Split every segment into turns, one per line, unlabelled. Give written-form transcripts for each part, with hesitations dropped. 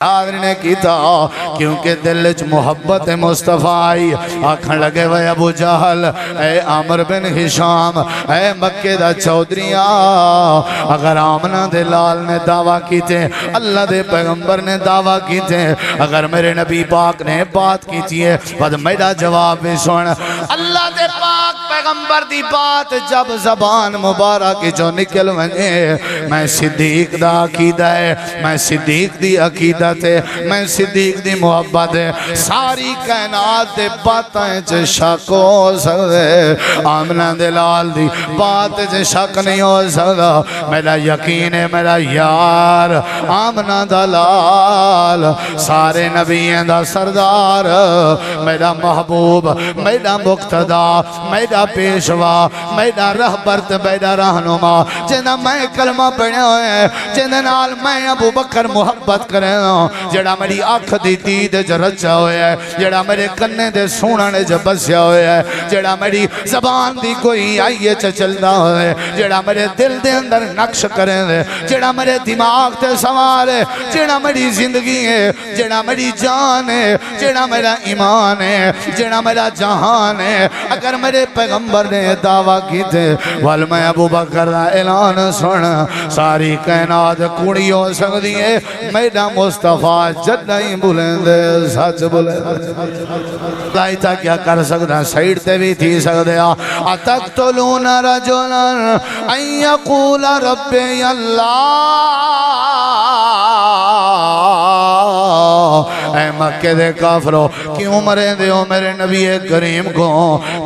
آدھر نے کیتا کیونکہ دلچ محبت مصطفیٰ آئی آکھن لگے وے ابو جہل اے عامر بن ہشام اے مکہ دا چودریاں اگر آمنہ دے لال نے دعویٰ کی تھے اللہ دے پیغمبر نے دعویٰ کی تھے اگر میرے نبی پاک نے بات کی تھی بد میرا جواب بھی سن اللہ دے پاک پیغمبر دی بات جب زبان مبارک جو نکل ونجے میں صدیق دا عقیدہ ہے میں صدیق دی عقیدہ میں صدیق دی محبت ہے ساری کائنات دے باتیں چے شک ہو سکتے آمنہ دلال دی بات چے شک نہیں ہو سکتا میرا یقین ہے میرا یار آمنہ دلال سارے نبیوں دا سردار میرا محبوب میرا مقتدا میرا پیشوا میرا رہبر میرا رہنما جنہ میں کلمہ پڑھے ہوئے جنہ نال میں ابو بکر محبت کرے جڑا میری آنکھ دی دید جو رچا ہویا ہے جڑا میرے کنے دے سوننے جو بسیا ہویا ہے جڑا میری زبان دی کوئی آئیے چلدا ہویا ہے جڑا میرے دل دے اندر نقش کرے دے جڑا میرے دماغ تے سوار ہے جڑا میری زندگی ہے جڑا میری جان ہے جڑا میرا ایمان ہے جڑا میرا جہان ہے اگر میرے پیغمبر نے دعویٰ کی تھے وال میں ابو بکر دا اعلان سن ساری کائنات کوڑی ہو سکتی ہے میرا مصطفیٰ جد نہیں بولیں دے سچ بولیں لائی تا کیا کر سکتا سائیڈ تے بھی تھی سکتے اتقتلون رجلا ان یقول ربی اللہ اے مکہ دے کافرو کیوں مرے دے ہو میرے نبی کریم کو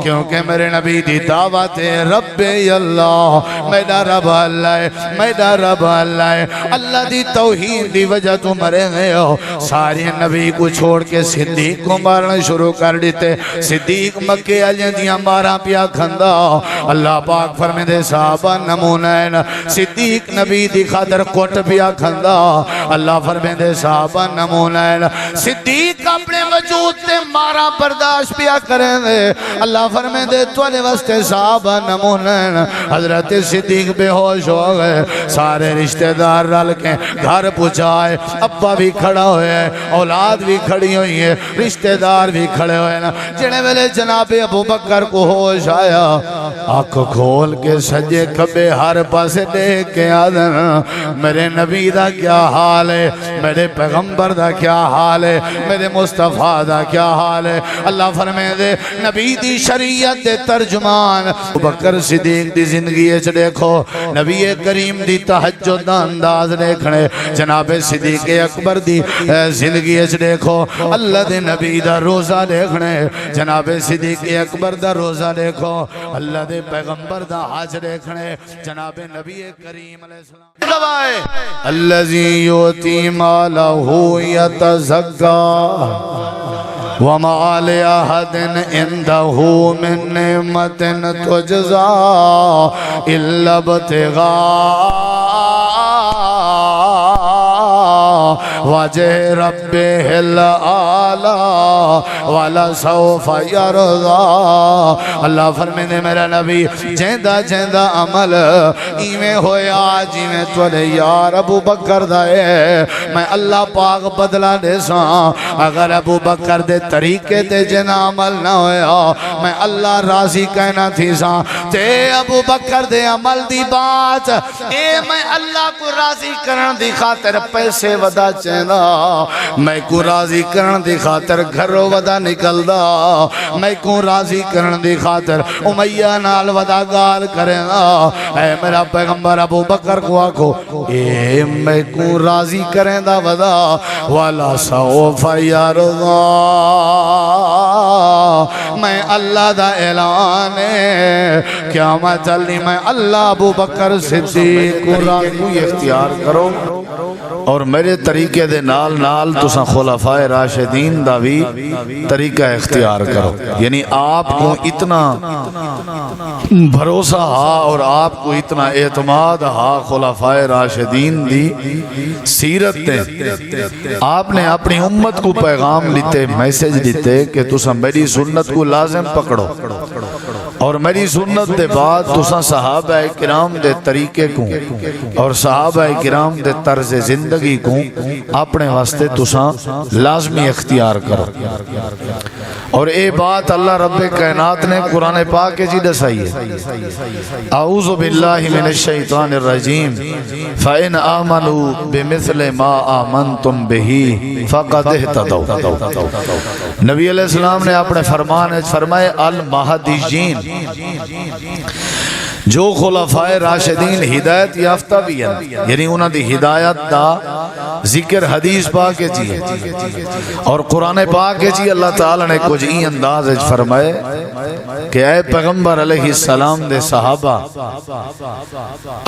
کیونکہ میرے نبی دی دعوت ہے ربی اللہ میرا رب اللہ ہے میرا رب اللہ ہے اللہ دی توحید دی وجہ تو مرے گئے ہو سارے نبی کو چھوڑ کے صدیق کو مارنا شروع کر دیتے صدیق مکہ علیہ دیاں مارا پیا کھندا اللہ پاک فرمے دے صحابہ نمونین صدیق نبی دی خاطر کوٹ پیا کھندا اللہ فرمے دے صحابہ نمونین صدیق اپنے وجود تے مارا برداشت پیا کریں دے اللہ فرمے دے توالے واسطے صحابہ نمونین حضرت صدیق بے ہوش ہو گئے سارے رشتہ دار رل کے گھر پہنچائے ابا بھی کھڑا ہوئے ہے اولاد بھی کھڑی ہوئی ہے رشتہ دار بھی کھڑے ہوئے ہیں جنہیں ویلے جناب ابو بکر کو ہوش آیا آنکھ کھول کے سجے کھبے ہر پاسے دیکھ کے آدھن میرے نبی دا کیا حال ہے میرے پیغمبر دا کیا حال ہے میرے مصطفیٰ دا کیا حال ہے اللہ فرمے دے نبی دی شریعت دے ترجمان ابو بکر صدیق دی زندگی اچھ دیکھو نبی کریم دی تحجد دا انداز دیکھنے جناب صدیق اکبر دی زندگی اچھ دیکھو اللہ دے نبی دا روزہ دیکھنے جناب صدیق اکبر دا روزہ دیکھو اللہ دے پیغمبر دا حج دیکھنے جناب نبی کریم علیہ السلام الذی یوتی مالہ یتزکا وما لأحد عنده من نعمت تجزا إلا ابتغاء وجه ربه الأعلى ولسوف يرضى اللہ فرمینے میرا نبی جیندہ جیندہ عمل ایمیں ہویا جیمیں تولے یار ابو بکر دائے میں اللہ پاک بدلا دے ساں اگر ابو بکر دے طریقے تے جنا عمل نہ ہویا میں اللہ راضی کہنا تھی ساں تے ابو بکر دے عمل دی بات اے میں اللہ کو راضی کرن دی خاطر پیسے ودا چینا میں کو راضی کرن دی خاطر گھرو ودا نکل دا میں کو راضی کرن دی خاطر امیہ نال ودا گال کریں اے میرا پیغمبر ابو بکر کو آکھو اے میں کو راضی کریں دا ودا والا سوف یرضا میں اللہ دا اعلان ہے قیامت چلنی میں اللہ ابو بکر صدیق کو راضی اختیار کرو اور میرے طریقے دے نال نال تساں خلفائے راشدین دا بھی طریقہ اختیار کرو یعنی آپ کو اتنا بھروسہ ہا اور آپ کو اتنا اعتماد ہا خلفائے راشدین دی سیرت تے آپ نے اپنی امت کو پیغام لیتے میسیج دیتے کہ تساں میری سنت کو لازم پکڑو اور میری سنت دے بعد تساں صحابہ کرام دے طریقے کو اور صحابہ کرام دے طرز زندگی کو اپنے واسطے تساں لازمی اختیار کرو. اور اے بات اللہ رب کائنات نے قرآن پاک جی دسائی ہے. اعوذ باللہ من الشیطان الرجیم فَإِنْ آمَنُوا بِمِثْلِ مَا آمَنْتُمْ بِهِ فَقَدْ اهْتَدَوْا. نبی علیہ السلام نے اپنے فرمان فرمائے المہدیین، جو خلفائے راشدین ہدایت یافتہ بھی ہیں، یعنی انہوں دی ہدایت دا ذکر حدیث پاک جی ہے اور قرآن پاک جی اللہ تعالیٰ نے کچھ این انداز فرمائے کہ اے پیغمبر علیہ السلام دے صحابہ،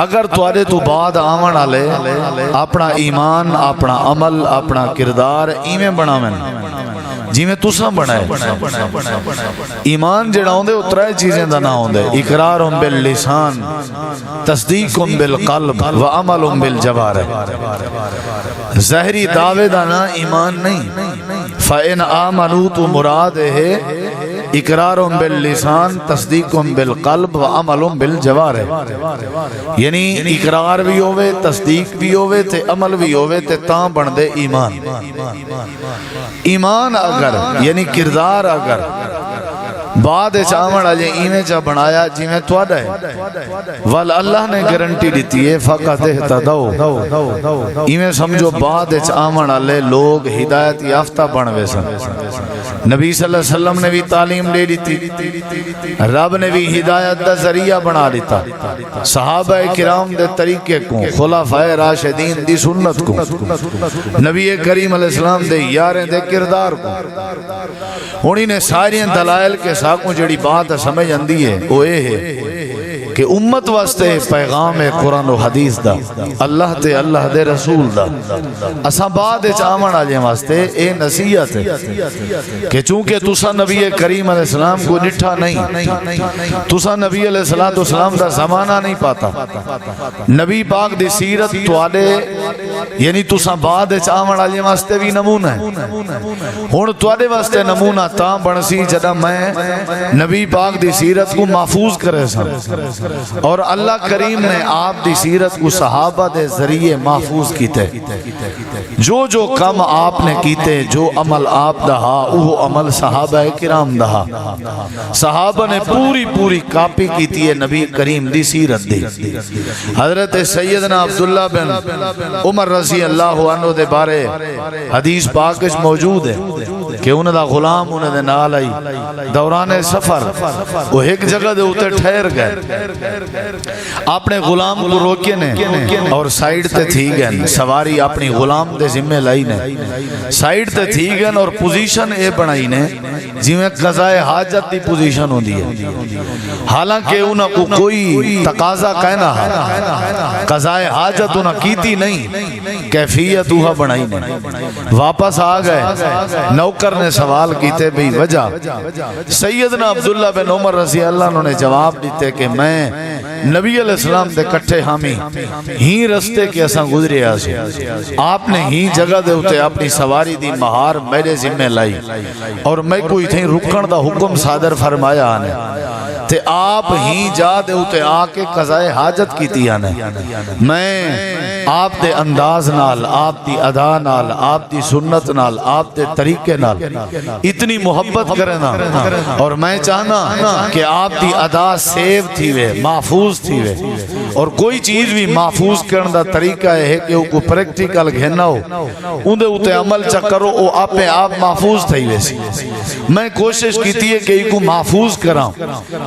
اگر توارے تو بعد آمن آلے اپنا ایمان، اپنا عمل، اپنا کردار ایمیں بناویں جی میں تساں بنائے. ایمان جڑا ہوندے اترائے چیزیں دا نہ ہوندے. اقرار باللسان، تصدیق بالقلب و عمل بالجوارح. ظاہری دعوے دا نا ایمان نہیں. فَإِنْ آمَنُوا تو مراد ہے اقرار باللسان، تصدیق بالقلب و عمل بالجوارح. یعنی اقرار بھی ہوئے، تصدیق بھی ہوئے تے عمل بھی ہوئے تے تاں بن دے ایمان. ایمان اگر یعنی کردار اگر بعد چاوڑ آجے ایمیں چا بنایا جی میں توڑا ہے وال اللہ نے گارنٹی دیتی ہے فقط اہتدو. ایمیں سمجھو بعد چاوڑ آلے لوگ ہدایت یافتہ بنوے سن. نبی صلی اللہ علیہ وسلم نے بھی تعلیم دے دیتی، رب نے بھی ہدایت دا ذریعہ بنا دیتا. صحابہ کرام دے طریقے کو، خلفائے راشدین دی سنت کو، نبی کریم علیہ السلام دے یاریں دے کردار کو، انہی نے ساری دلائل کے ساکوں جڑی بات سمجھ اندی ہے وہ اے ہے کہ امت واسطے پیغام قرآن و حدیث دا، اللہ تے اللہ دے رسول دا اساں بعد چاہمن آجے واسطے اے نصیحت ہے کہ چونکہ تسا نبی کریم علیہ السلام کو نٹھا نہیں، تسا نبی علیہ السلام دا زمانہ نہیں پاتا، نبی پاک دی سیرت توالے یعنی تسا بعد چاہمن آجے واسطے بھی نمونہ ہے. ہون توالے واسطے نمونہ تاں بنسی جدہ میں نبی پاک دی سیرت کو محفوظ کرے سا اور اللہ کریم نے آپ دی سیرت کو صحابہ دے ذریعے محفوظ کیتے. جو کم آپ نے کیتے، جو عمل آپ دہا وہ عمل صحابہ کرام دہا. صحابہ نے پوری کاپی کیتی ہے نبی کریم دی سیرت دی. حضرت سیدنا عبداللہ بن عمر رضی اللہ عنہ دے بارے حدیث پاکش موجود ہے کہ انہوں دا غلام انہوں دے نال آئی دوران سفر وہ ایک جگہ دے ہوتے ٹھہر گئے. اپنے غلام کو روکے نے اور سائیڈ تے تھی گئے، سواری اپنی غلام دے ذمہ لائی نے، سائیڈ تے تھی گئے اور پوزیشن اے بنائی نے جی میں قضائے حاجت دی پوزیشن ہوں دی ہے. حالانکہ انہوں کو کوئی تقاضا کہنا ہے، قضائے حاجت انہوں کیتی نہیں، کیفیت اوہا بنائی نے. واپس آ گئے، نوکر نے سوال کیتے بھی وجہ. سیدنا عبداللہ بن عمر رضی اللہ عنہ نے جواب دیتے کہ میں نبی علیہ السلام دے کٹھے حامی ہی رستے کے اساں گزرے آسے، آپ نے ہی جگہ دے ہوتے اپنی سواری دی مہار میرے ذمہ لائی اور میں کوئی تھیں رکن دا حکم صادر فرمایا آنے تے آپ ہی جا دے ہوتے آکے قضائے حاجت کی تھی آنے. میں آپ دے انداز نال، آپ دی ادا نال، آپ دی سنت نال، آپ دے طریقے نال اتنی محبت کرنا اور میں چاہنا کہ آپ دی ادا سیو تھی وے، محفوظ تھی وے. اور کوئی چیز بھی محفوظ کرن دا طریقہ ہے کہ وہ کو پریکٹیکل گھننا ہو اندے ہوتے عمل چکرو وہ آپ محفوظ تھی وے سی. میں کوشش کیتی ہے کہ یہ کو محفوظ کراں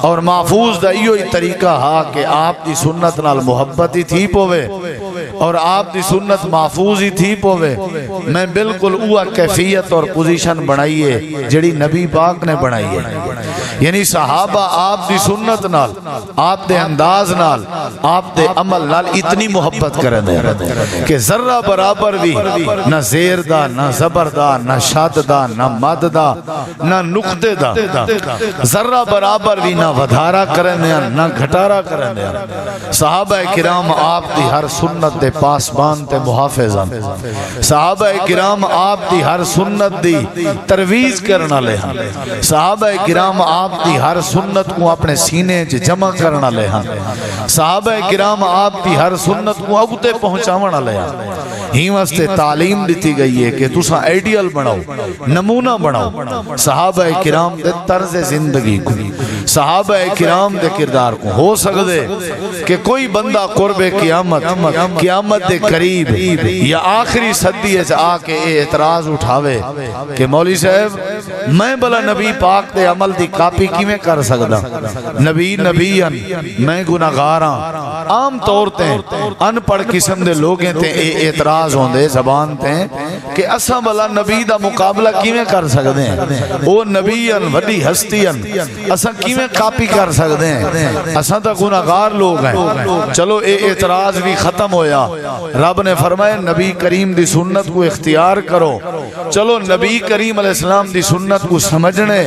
اور محفوظ دا یہ طریقہ ہا کہ آپ دی سنت نال محبت ہی تھی پوے اور آپ دی سنت محفوظ ہی تھی پوے. میں بالکل اوہ کیفیت اور پوزیشن بنائیے جڑی نبی پاک نے بنائی ہے. یعنی صحابہ آپ دی سنت نال، آپ دے انداز نال، آپ دے عمل نال اتنی محبت کرنے کہ ذرہ برابر بھی نہ زیر دا، نہ زبر دا، نہ شاد دا، نہ مد دا، نہ نقطے دا، ذرہ برابر بھی نہ ودھارا کرنے نہ گھٹارا کرنے. صحابہ کرام آپ دی ہر سنت دے پاسبان تے محافظان، صحابہ کرام آپ دی ہر سنت دی ترویج کرنا لے، صحابہ کرام آپ آپ دی ہر سنت کو اپنے سینے چ جمع کرنا لے ہاں صحابہ کرام آپ دی ہر سنت کو اگتے پہنچاونا لے ہاں ہی واسطے تعلیم دیتی گئی ہے کہ تساں آئیڈیل بناؤ نمونہ بناؤ صحابہ کرام دے طرز زندگی کو صحابہ کرام دے کردار کو ہو سکدے کہ کوئی بندہ قرب قیامت دے قریب یا آخری صدی ہے آ کے اعتراض اٹھاوے کہ مولوی صاحب میں بلا نبی پاک دے عمل دی کاپی کی میں کر سکدا نبی نبیان میں گناہگاراں عام طور تے ان پڑھ قسم دے لوگیں تے اعتراض ہوندے زبان تے کہ اساں بلا نبی دا مقابلہ کی میں کر سکدے ہیں او نبیان وڈی ہستیان اساں کی میں کاپی کر سکدے ہیں اساں تا گناہگار لوگ ہیں چلو اے اعتراض بھی ختم ہویا رب نے فرمایا نبی کریم دی سنت کو اختیار کرو چلو نبی کریم علیہ السلام دی سنت کو سمجھنے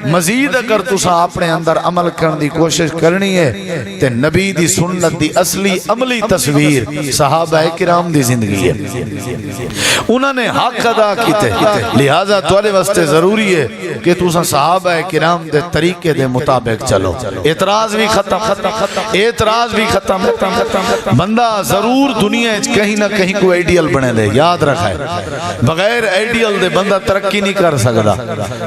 مزید اگر تسا اپنے اندر عمل کرنے دی کوشش کرنی ہے تے نبی دی سنت دی اصلی عملی تصویر صحابہ کرام دی زندگی ہے انہوں نے حق ادا کیتے لہذا تولے واسطے ضروری ہے کہ تسا صحابہ کرام دے طریقے دے مطابق چلو اعتراض بھی ختم اعتراض بھی ختم بندہ ضرور دنیا کہیں نہ کہیں کو آئیڈیل بنے دے یاد رکھائے بغیر آئیڈیل دے بندہ ترقی نہیں کر سکتا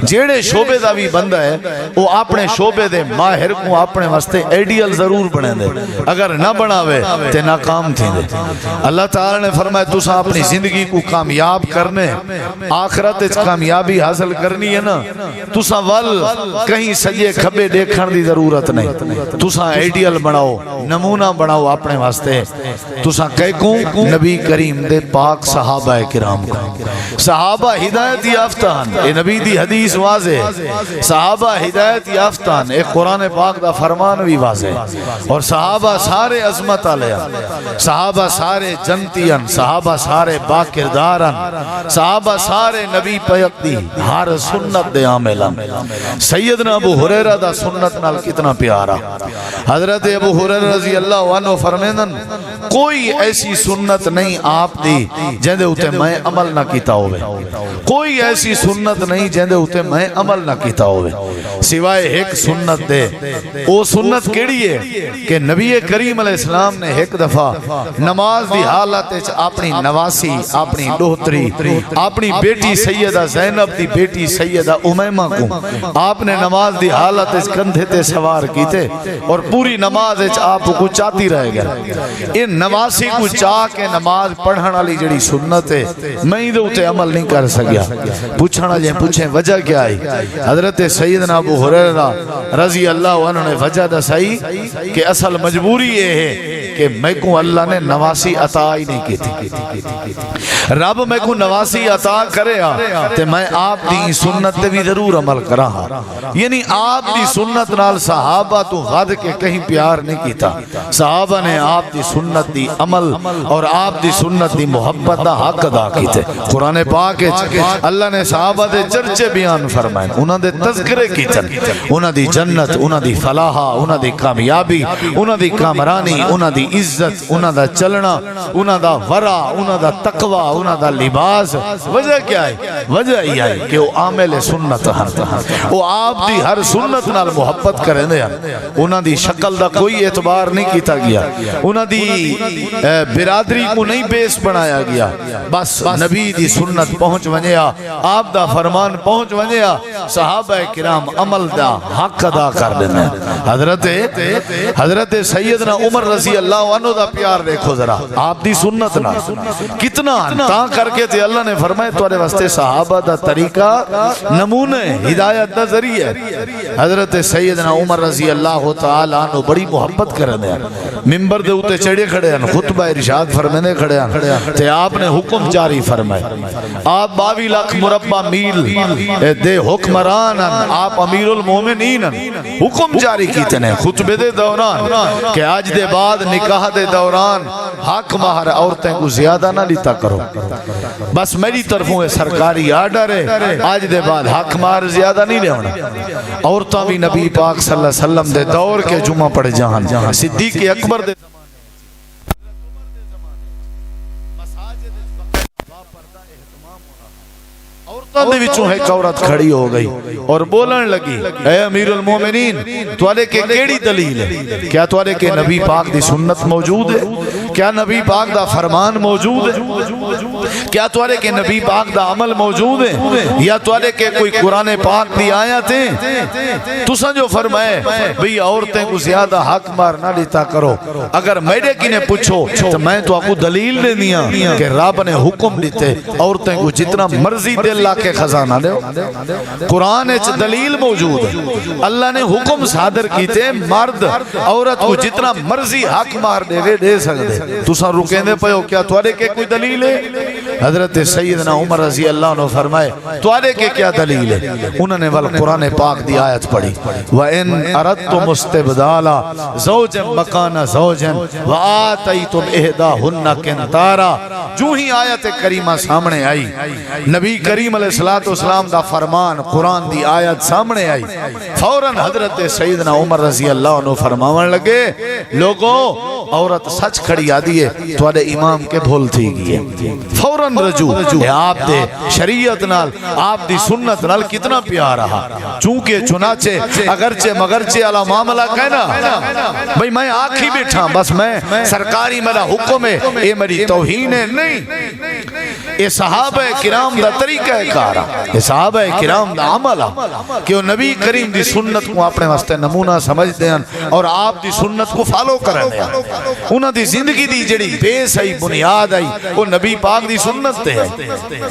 جیڑے شعبے دا بھی بندہ ہے وہ اپنے شعبے دے ماہر کو اپنے واسطے آئیڈیل ضرور بنے دے اگر نہ بناوے تے ناکام تھی دے اللہ تعالی نے فرمایا تسا اپنی زندگی کو کامیاب کرنے آخرت کامیابی حاصل کرنی ہے نا تسا ول کہیں سجے کھبے دیکھن دی ضرورت نہیں تسا آئیڈیل بناؤ نمونہ بناؤ اپنے واسطے تسا کہہ کو نبی کریم دے پاک صحابہ کرام کو صحابہ ہدایت یافتان اے نبی دی حدیث واضح صحابہ ہدایت یافتان اے قرآن پاک دا فرمان بھی واضح اور صحابہ سارے عظمت علیہ صحابہ سارے جنتیاں صحابہ سارے باکردارن صحابہ سارے نبی پیق دی ہر سنت دے عاملان سیدنا ابو ہریرہ دا سنت نال کتنا پیارا حضرت ابو ہریرہ رضی اللہ عنہ فرمیدن کوئی ایسی سنت نہیں آپ دی جہندے ہوتے میں عمل نہ کیتا ہوئے کوئی ایسی سنت نہیں جہندے ہوتے میں عمل نہ کیتا ہوئے سوائے ایک سنت دے وہ سنت کیڑی ہے کہ نبی کریم علیہ السلام نے ایک دفعہ نماز دی حالت اپنی نواسی اپنی ڈوہتری اپنی بیٹی سیدہ زینب دی بیٹی سیدہ امیمہ کو آپ نے نماز دی حالت کندھے تے سوار کیتے اور پوری نماز آپ کو چاہتی رہ گیا ان نواسی کو چاہ کے نماز پڑھن والی جڑی سنت ہے میں دے اوتے عمل نہیں کر سکیا پوچھنا جے پوچھیں وجہ کیا ہے حضرت سیدنا ابو ہریرہ رضی اللہ عنہ نے وجہ دسائی کہ اصل مجبوری یہ ہے کہ میں کو اللہ نے نواسی عطا ہی نہیں کی تھی رب میں کو نواسی عطا کرے تے میں آپ دی سنت تے بھی ضرور عمل کرا یعنی آپ دی سنت نال صحابہ تو غد کے کہیں پیار نہیں کیتا صحابہ نے آپ دی سنت دی عمل اور آپ دی سنت دی محبت دا حق ادا کیتے قرآن پاک اللہ نے صحابہ دے چرچے بیان فرمائے انہاں دے تذکرے کیتے انہاں دی جنت انہاں دی فلاح انہاں دی کامیابی انہاں دی کامرانی انہاں دی عزت انہاں دا چلنا انہاں دا ورع انہاں دا تقوی انہاں دا لباس وجہ کیا ہے وجہ یہ ہے کہ وہ عامل سنت وہ آپ دی ہر سنت نال محبت کریں دے انہاں دی شکل دا کوئی اعتبار نہیں کیتا گیا انہاں دی برادری کو نہیں بیس بنایا گیا بس نبی دی سنت پہنچ ونیا آپ دا فرمان پہنچ ونیا صحابہ کرام عمل دا حق ادا کر دینا حضرت سیدنا عمر رضی اللہ عنہ دا پیار دیکھو ذرا آپ دی سنت نا کتنا تا کر کے تے اللہ نے فرمائے تورے واسطے صحابہ دا طریقہ نمونے ہدایت دا ذریعہ حضرت سیدنا عمر رضی اللہ تعالی عنہ بڑی محبت کرنے ممبر دے اوتے چڑھے کھڑے ہیں خطبہ ارشاد فرمانے کھڑے ہیں تے آپ نے حکم جاری فرمائے آپ 22 لاکھ مربع میل دے حکمران آپ امیر المومنین حکم جاری کیتے ہیں خطبے دے دوران کہ آج دے بعد نکاح دے دوران حق مہر عورتیں کو زیادہ نہ لیتا کرو بس میری طرفوں سرکاری آرڈر ہے آج دے بعد حق مہر زیادہ نہیں لیونا عورتاں بھی نبی پاک صلی اللہ علیہ وسلم دے دور کے جمعہ پڑھ جہاں صدیق اکبر دے عورتوں دے وچوں ایک عورت کھڑی ہو گئی اور بولن لگی اے امیر المومنین تواڈے کے کیڑی دلیل ہے؟ کیا تواڈے کے نبی پاک دی سنت موجود ہے؟ کیا نبی پاک دا فرمان موجود ہے؟ کیا تواڈے کے نبی پاک دا عمل موجود ہے؟ یا تواڈے کے کوئی قرآن پاک دی آیتیں؟ تساں جو فرمائے بھئی عورتیں کو زیادہ حق مار نہ دیتا کرو، اگر میرے کی نے پوچھو تو میں تو آپ کو دلیل دے دیا کہ رب نے حکم دیتے عورتیں کو جتنا مرضی دے اللہ کے خزانہ دے. قرآن اچ دلیل موجود ہے، اللہ نے حکم صادر کیتے مرد عورت کو جتنا مرضی حق مار دے سکتے. تساں رکیں دے پہو کیا توارے کے کوئی دلیل ہے؟ حضرت سیدنا عمر رضی اللہ عنہ فرمائے توارے کے کیا دلیل ہے؟ انہوں نے قرآن پاک دی آیت پڑھی وَإِنْ أَرَدْتُمُ اسْتِبْدَالَ زَوْجًا مَكَانَ زَوْجًا وَآتَيْتُمْ إِحْدَاهُنَّ قِنْطَارًا. جو ہی آیت کریمہ سامنے آئی، نبی کریم علیہ السلام دا فرمان قرآن دی آیت سامنے آئی، فوراً حضرت سیدنا عمر رضی اللہ عنہ فرماون لگے لوگوں عورت سچ کھڑی آدھی ہے تو آدھے امام کے بھول تھی گئی ہے. فوراً رجوع آپ دے شریعت نال آپ دی سنت نال کتنا پیار رہا. چونکہ چنانچہ اگرچہ مگرچہ علا معاملہ کہنا بھئی میں آنکھی بیٹھا بس میں سرکاری میرا حکم ہے اے میری توہین ہے نہیں. اے صحابہ کرام دا طریقہ کارا، اے صحابہ کرام دا عملہ کہ وہ نبی کریم دی سنت کو اپنے واسطے نمونہ سمجھ دیں اور آپ دی سنت کو فالو کرنے ہیں. انہاں دی زندگی دی جڑی بیس آئی بنیاد آئی وہ نبی پاک دی سنت تے ہے.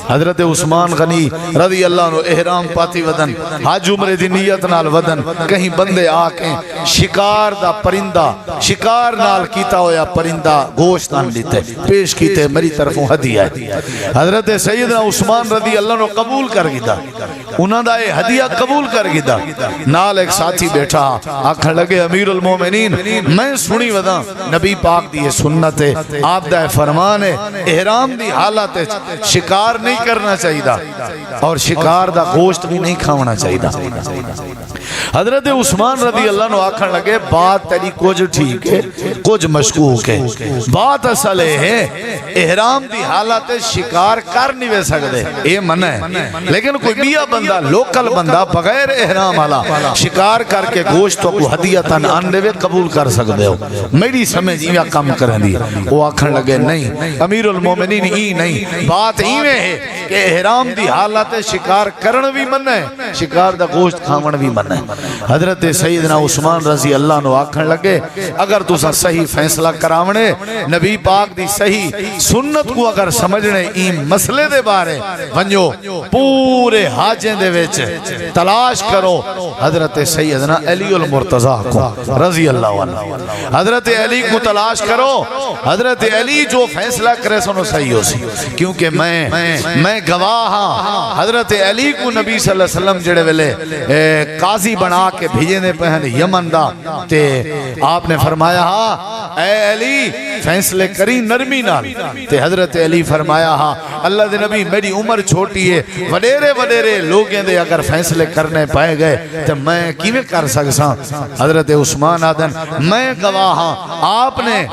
حضرت عثمان غنی رضی اللہ عنہ احرام پاتی ودن حج عمرے دی نیت نال ودن کہیں بندے آکیں شکار دا پرندہ شکار نال کیتا ہویا پرندہ گوشت آن لیتے پیش کیتے میری طرفوں ہدیہ ہے. حضرت سیدنا عثمان رضی اللہ عنہ قبول کر گیدا، انہاں دا یہ ہدیہ قبول کر گیدا. نال ایک ساتھی بیٹھا آکھن لگے امیر المومنین میں سنی ودا نبی پاک دی یہ سنت ہے، آپ دا فرمان ہے احرام دی حالت شکار نہیں کرنا چاہیے اور شکار دا گوشت بھی نہیں کھاونا چاہیے. حضرت عثمان رضی اللہ عنہ آکھن لگے بات تیری کچھ ٹھیک ہے کچھ مشکوک ہے. بات اصل ہے احرام دی حالت شکار کر نہیں وے سکتے اے منع ہے، لیکن کوئی بیا بندہ لوکل بندہ بغیر احرام والا شکار کر کے گوشتوں کو ہدیتاً آن دے قبول کر سکتے ہو. میری سمجھ یہ کم کریں دی. وہ آکھن لگے نہیں امیر المومنین ہی نہیں، بات ہی میں ہے کہ احرام دی حالت شکار کرن بھی منع ہے شکار دا گوشت کھاون بھی منع ہے. حضرت سیدنا عثمان رضی اللہ عنہ آکھن لگے اگر تسا صحیح فیصلہ کراونے نبی پاک دی صحیح سنت کو اگر سمجھنے این مسئلے دے بارے ونجو پورے حاجیں دے ویچ تلاش کرو حضرت سیدنا علی المرتضی کو رضی اللہ عنہ. حضرت علی کو تلاش کرو، حضرت علی جو فیصلہ کرے سنو صحیح ہو سی. کیونکہ میں گواہ ہاں حضرت علی کو نبی صلی اللہ علیہ وسلم جڑے ویلے قاضی بنا کے بھیجے نے پہن یمن دا تے آپ نے فرمایا ہاں اے علی فیصلے کری نرمی نال. تے حضرت علی فرمایا ہاں اللہ دے نبی میری عمر چھوٹی ہے وڈیرے لوگیں دے اگر فیصلے کرنے پائے گئے تو میں کیویں کر سکساں. حضرت عثمان آدن میں گواہ ہاں آپ نے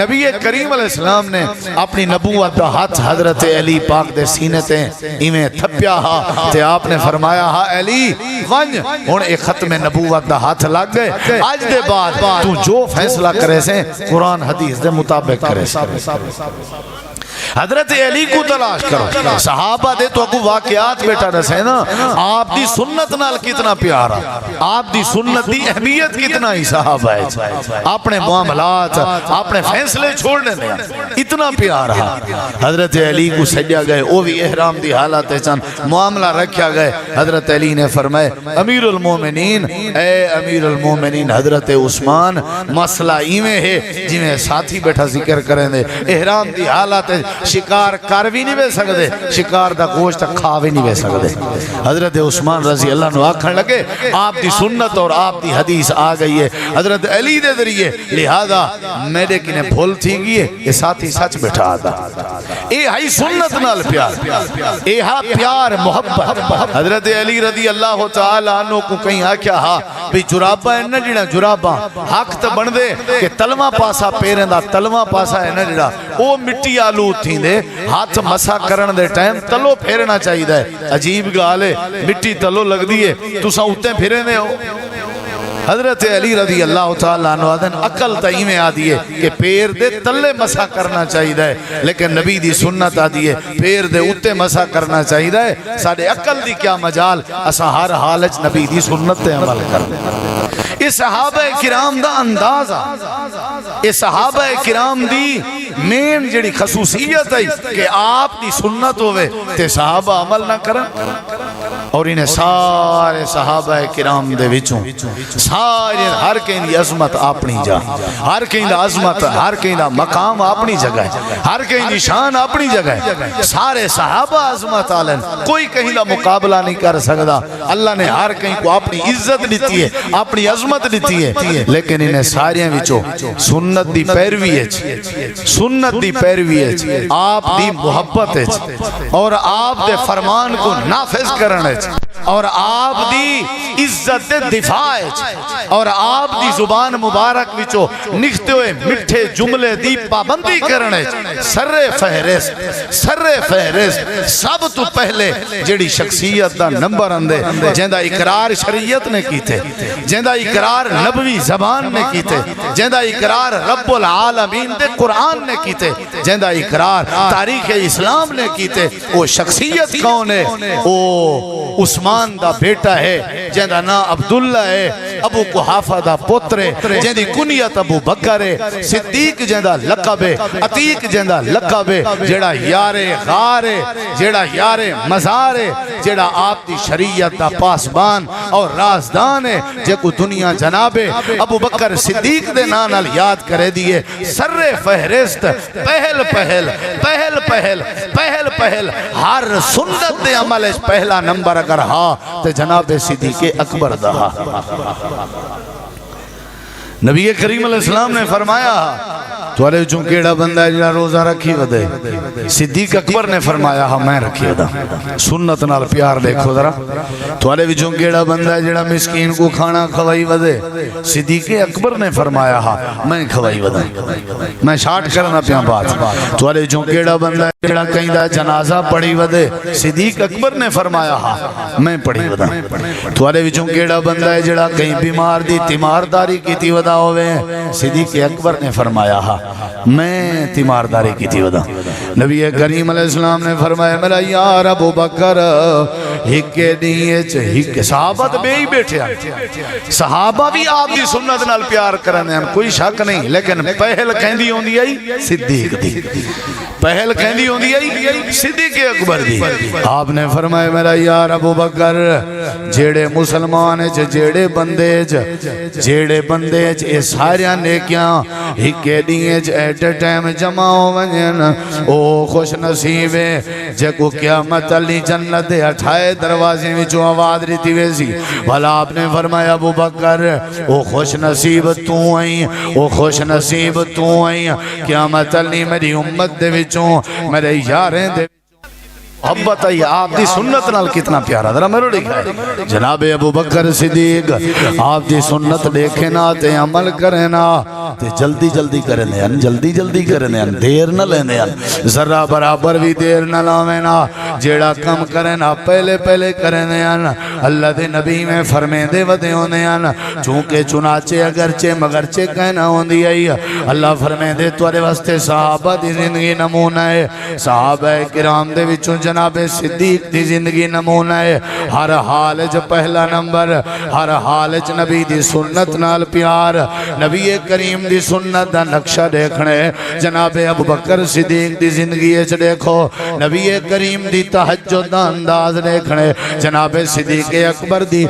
نبی کریم علیہ السلام نے اپنی نبوت دا ہاتھ حضرت علی پاک دے سینے تے ایویں تھپیا ہاں تے آپ نے فرمایا ہاں علی ونج ہن ایک ختم نبوت دا ہاتھ لگ گئے آج دے بعد تو جو فیصلہ کرے سے قرآن حدیث دے مطابق کرے سے. حضرت علی کو تلاش کرو. صحابہ دے تو اگو واقعات بیٹا رسے نا آپ دی سنت نال کتنا پیارا، آپ دی سنت دی اہمیت کتنا ہی صحابہ ہے. اپنے معاملات اپنے فیصلے چھوڑنے دیا اتنا پیارا. حضرت علی کو سجا گئے وہ بھی احرام دی حالت چند معاملہ رکھیا گئے. حضرت علی نے فرمائے امیر المومنین اے امیر المومنین حضرت عثمان مسئلہ ایویں ہے جی میں ساتھی بیٹھا ذکر کریں دے احرام دی حالت شکار کر بھی نہیں بے سکتے شکار دا گوشت کھا بھی نہیں بے سکتے. حضرت عثمان رضی اللہ عنہ آکھن لگے آپ دی سنت اور آپ دی حدیث آ گئی ہے حضرت علی دے ذریعے لہذا میرے کی نے بھول تھی گئی ہے یہ ساتھی سچ بیٹھا آتا. اے ہائی سنت نال پیار، اے ہاں پیار محبت. حضرت علی رضی اللہ تعالی عنہ کو کہیں آکھیا ہاں بھی جرابہ ہے نا جڑا جرابہ حق تے بن دے کہ تلواں پاسا پیریں دا تلواں پاسا ہے نا جڑا او مٹی آلود تھی دے ہاتھ مسا کرن دے ٹائم تلو پھیرنا چاہی دے عجیب گالے مٹی تلو لگ دیئے تو سا اتے پھیرے دے ہو حضرت علی رضی اللہ تعالیٰ عنہ آدھن عقل تائیمیں آدھی ہے کہ پیر دے تلے مسا کرنا چاہی دے لیکن نبی دی سنت آدھی ہے پیر دے اتے مسا کرنا چاہی دے ساڑھے عقل دی کیا مجال اسا ہر حالج نبی دی سنت تے عمل کر دے اس صحابہ کرام دا اندازہ اس صحابہ کرام دی مین جڑی خصوصیت ہے کہ آپ دی سنت ہوئے تے صحابہ عمل نہ کرن اور انہیں سارے صحابہ کرام دے وچوں سارے ہر کہیں دی عظمت اپنی جا ہر کہیں دا عظمت ہر کہیں دا مقام اپنی جگہ ہے ہر کہیں دی شان اپنی جگہ ہے سارے صحابہ عظمت آلن کوئی کہیں دا مقابلہ نہیں کر سکتا اللہ نے ہر کہیں کو اپنی عزت دیتی ہے اپنی عظمت دیتی ہے لیکن انہیں سارے وچوں سنت دی پیروی ہے سنت دی پیروی ہے آپ دی محبت ہے اور آپ دے فرمان کو نافذ کرنے اور آپ دی عزت دفاع اور آپ دی زبان مبارک وچو نکھتے ہوئے مٹھے جملے دی پابندی کرنے سر فہرست سب تو پہلے جڑی شخصیت دا نمبر اندے جہندہ اقرار شریعت نے کی تھے جہندہ اقرار نبوی زبان نے کی تھے جہندہ اقرار رب العالمین دے قرآن نے کی تھے جہندہ اقرار تاریخ اسلام نے کی تھے وہ شخصیت کون ہے وہ عثمان دا بیٹا ہے جہندہ نا عبداللہ ہے ابو قحافہ دا پتر ہے جہندی کنیت ابو بکر ہے صدیق جہندہ لقب ہے عتیق جہندہ لقب ہے جڑا یار غار ہے جڑا یار مزار ہے جڑا آپ دی شریعت دا پاسبان اور رازدان ہے جے کو دنیا جناب ابو بکر صدیق دے نانال یاد کرے دیئے سر فہرست پہل ہر سنت دے عمل پہلا نمبر اگر ہاں تو جناب صدیق اکبر دہا نبی کریم علیہ السلام نے فرمایا توارے جو کیڑا بندہ ہے جڑا روزہ رکھی ودے صدیق اکبر نے فرمایا ہاں میں رکھی ودا سنت نال پیار دیکھو ذرا توارے جو کیڑا بندہ ہے جڑا مسکین کو کھانا کھوائی ودے صدیق اکبر نے فرمایا ہاں میں کھوائی ودا میں شارٹ کرنا پیاں بات توارے جو کیڑا بندہ ہے جڑا کہیں دا جنازہ پڑھی ودے صدیق اکبر نے فرمایا ہاں میں پڑھی ودا توارے جو کیڑا بندہ ہے جڑا کہیں بیمار دی تیمارداری کی تھی ودا ہوئے صدیق اکبر نے فرمایا ہاں میں تیمارداری کی تھی ودا نبی کریم علیہ السلام نے فرمایا میرا یار ابو بکر ہکے نیچ ہکے صحابہ بے ہی بیٹھے ہیں صحابہ بھی آپ دی سنت نال پیار کرنے ہیں کوئی شک نہیں لیکن پہل کہندی ہوں دی آئی صدیق دی پہل کہندی ہوں دی آئی صدیق اکبر دی آپ نے فرمایا میرا یار ابو بکر جیڑے مسلمان جیڑے بندے اے ساریاں نیکیاں ہکے نیچ ایٹ ٹائم جمع ہو ونجن او خوش نصیب ہے جے کو قیامت علی جنت اٹھائے دروازے میں جو آواز رہتی ویسی بھلا آپ نے فرمایا ابو بکر او خوش نصیب تو آئی او خوش نصیب تو آئی قیامت علی میری امت دے وچوں میرے یاریں دے محبت ہے آپ دی سنت نال کتنا پیارا ذرا میرے لکھا ہے جناب ابو بکر صدیق آپ دی سنت دیکھنا تے عمل کرنا تے جلدی کرنے دیر نہ لینے ذرا برابر بھی دیر نہ لاوینا جیڑا کم کرنا پہلے کرنے اللہ دے نبی میں فرمے دے ودے ہونے چونکہ چنانچہ اگرچہ مگرچہ کہنا ہوندی آئی اللہ فرمے دے توارے واسطے صحابہ دی زندگی نمونہ ہے صحابہ کرام دے وچوں جناب صدیق دی زندگی نمونہ ہے ہر حالج پہلا نمبر ہر حالج نبی دی سنت نال پیار نبی کریم دی سنت دا نقشہ دیکھنے جناب ابو بکر صدیق دی زندگی اچھ دیکھو نبی کریم دی تحجد دا انداز دیکھنے جناب صدیق اکبر دی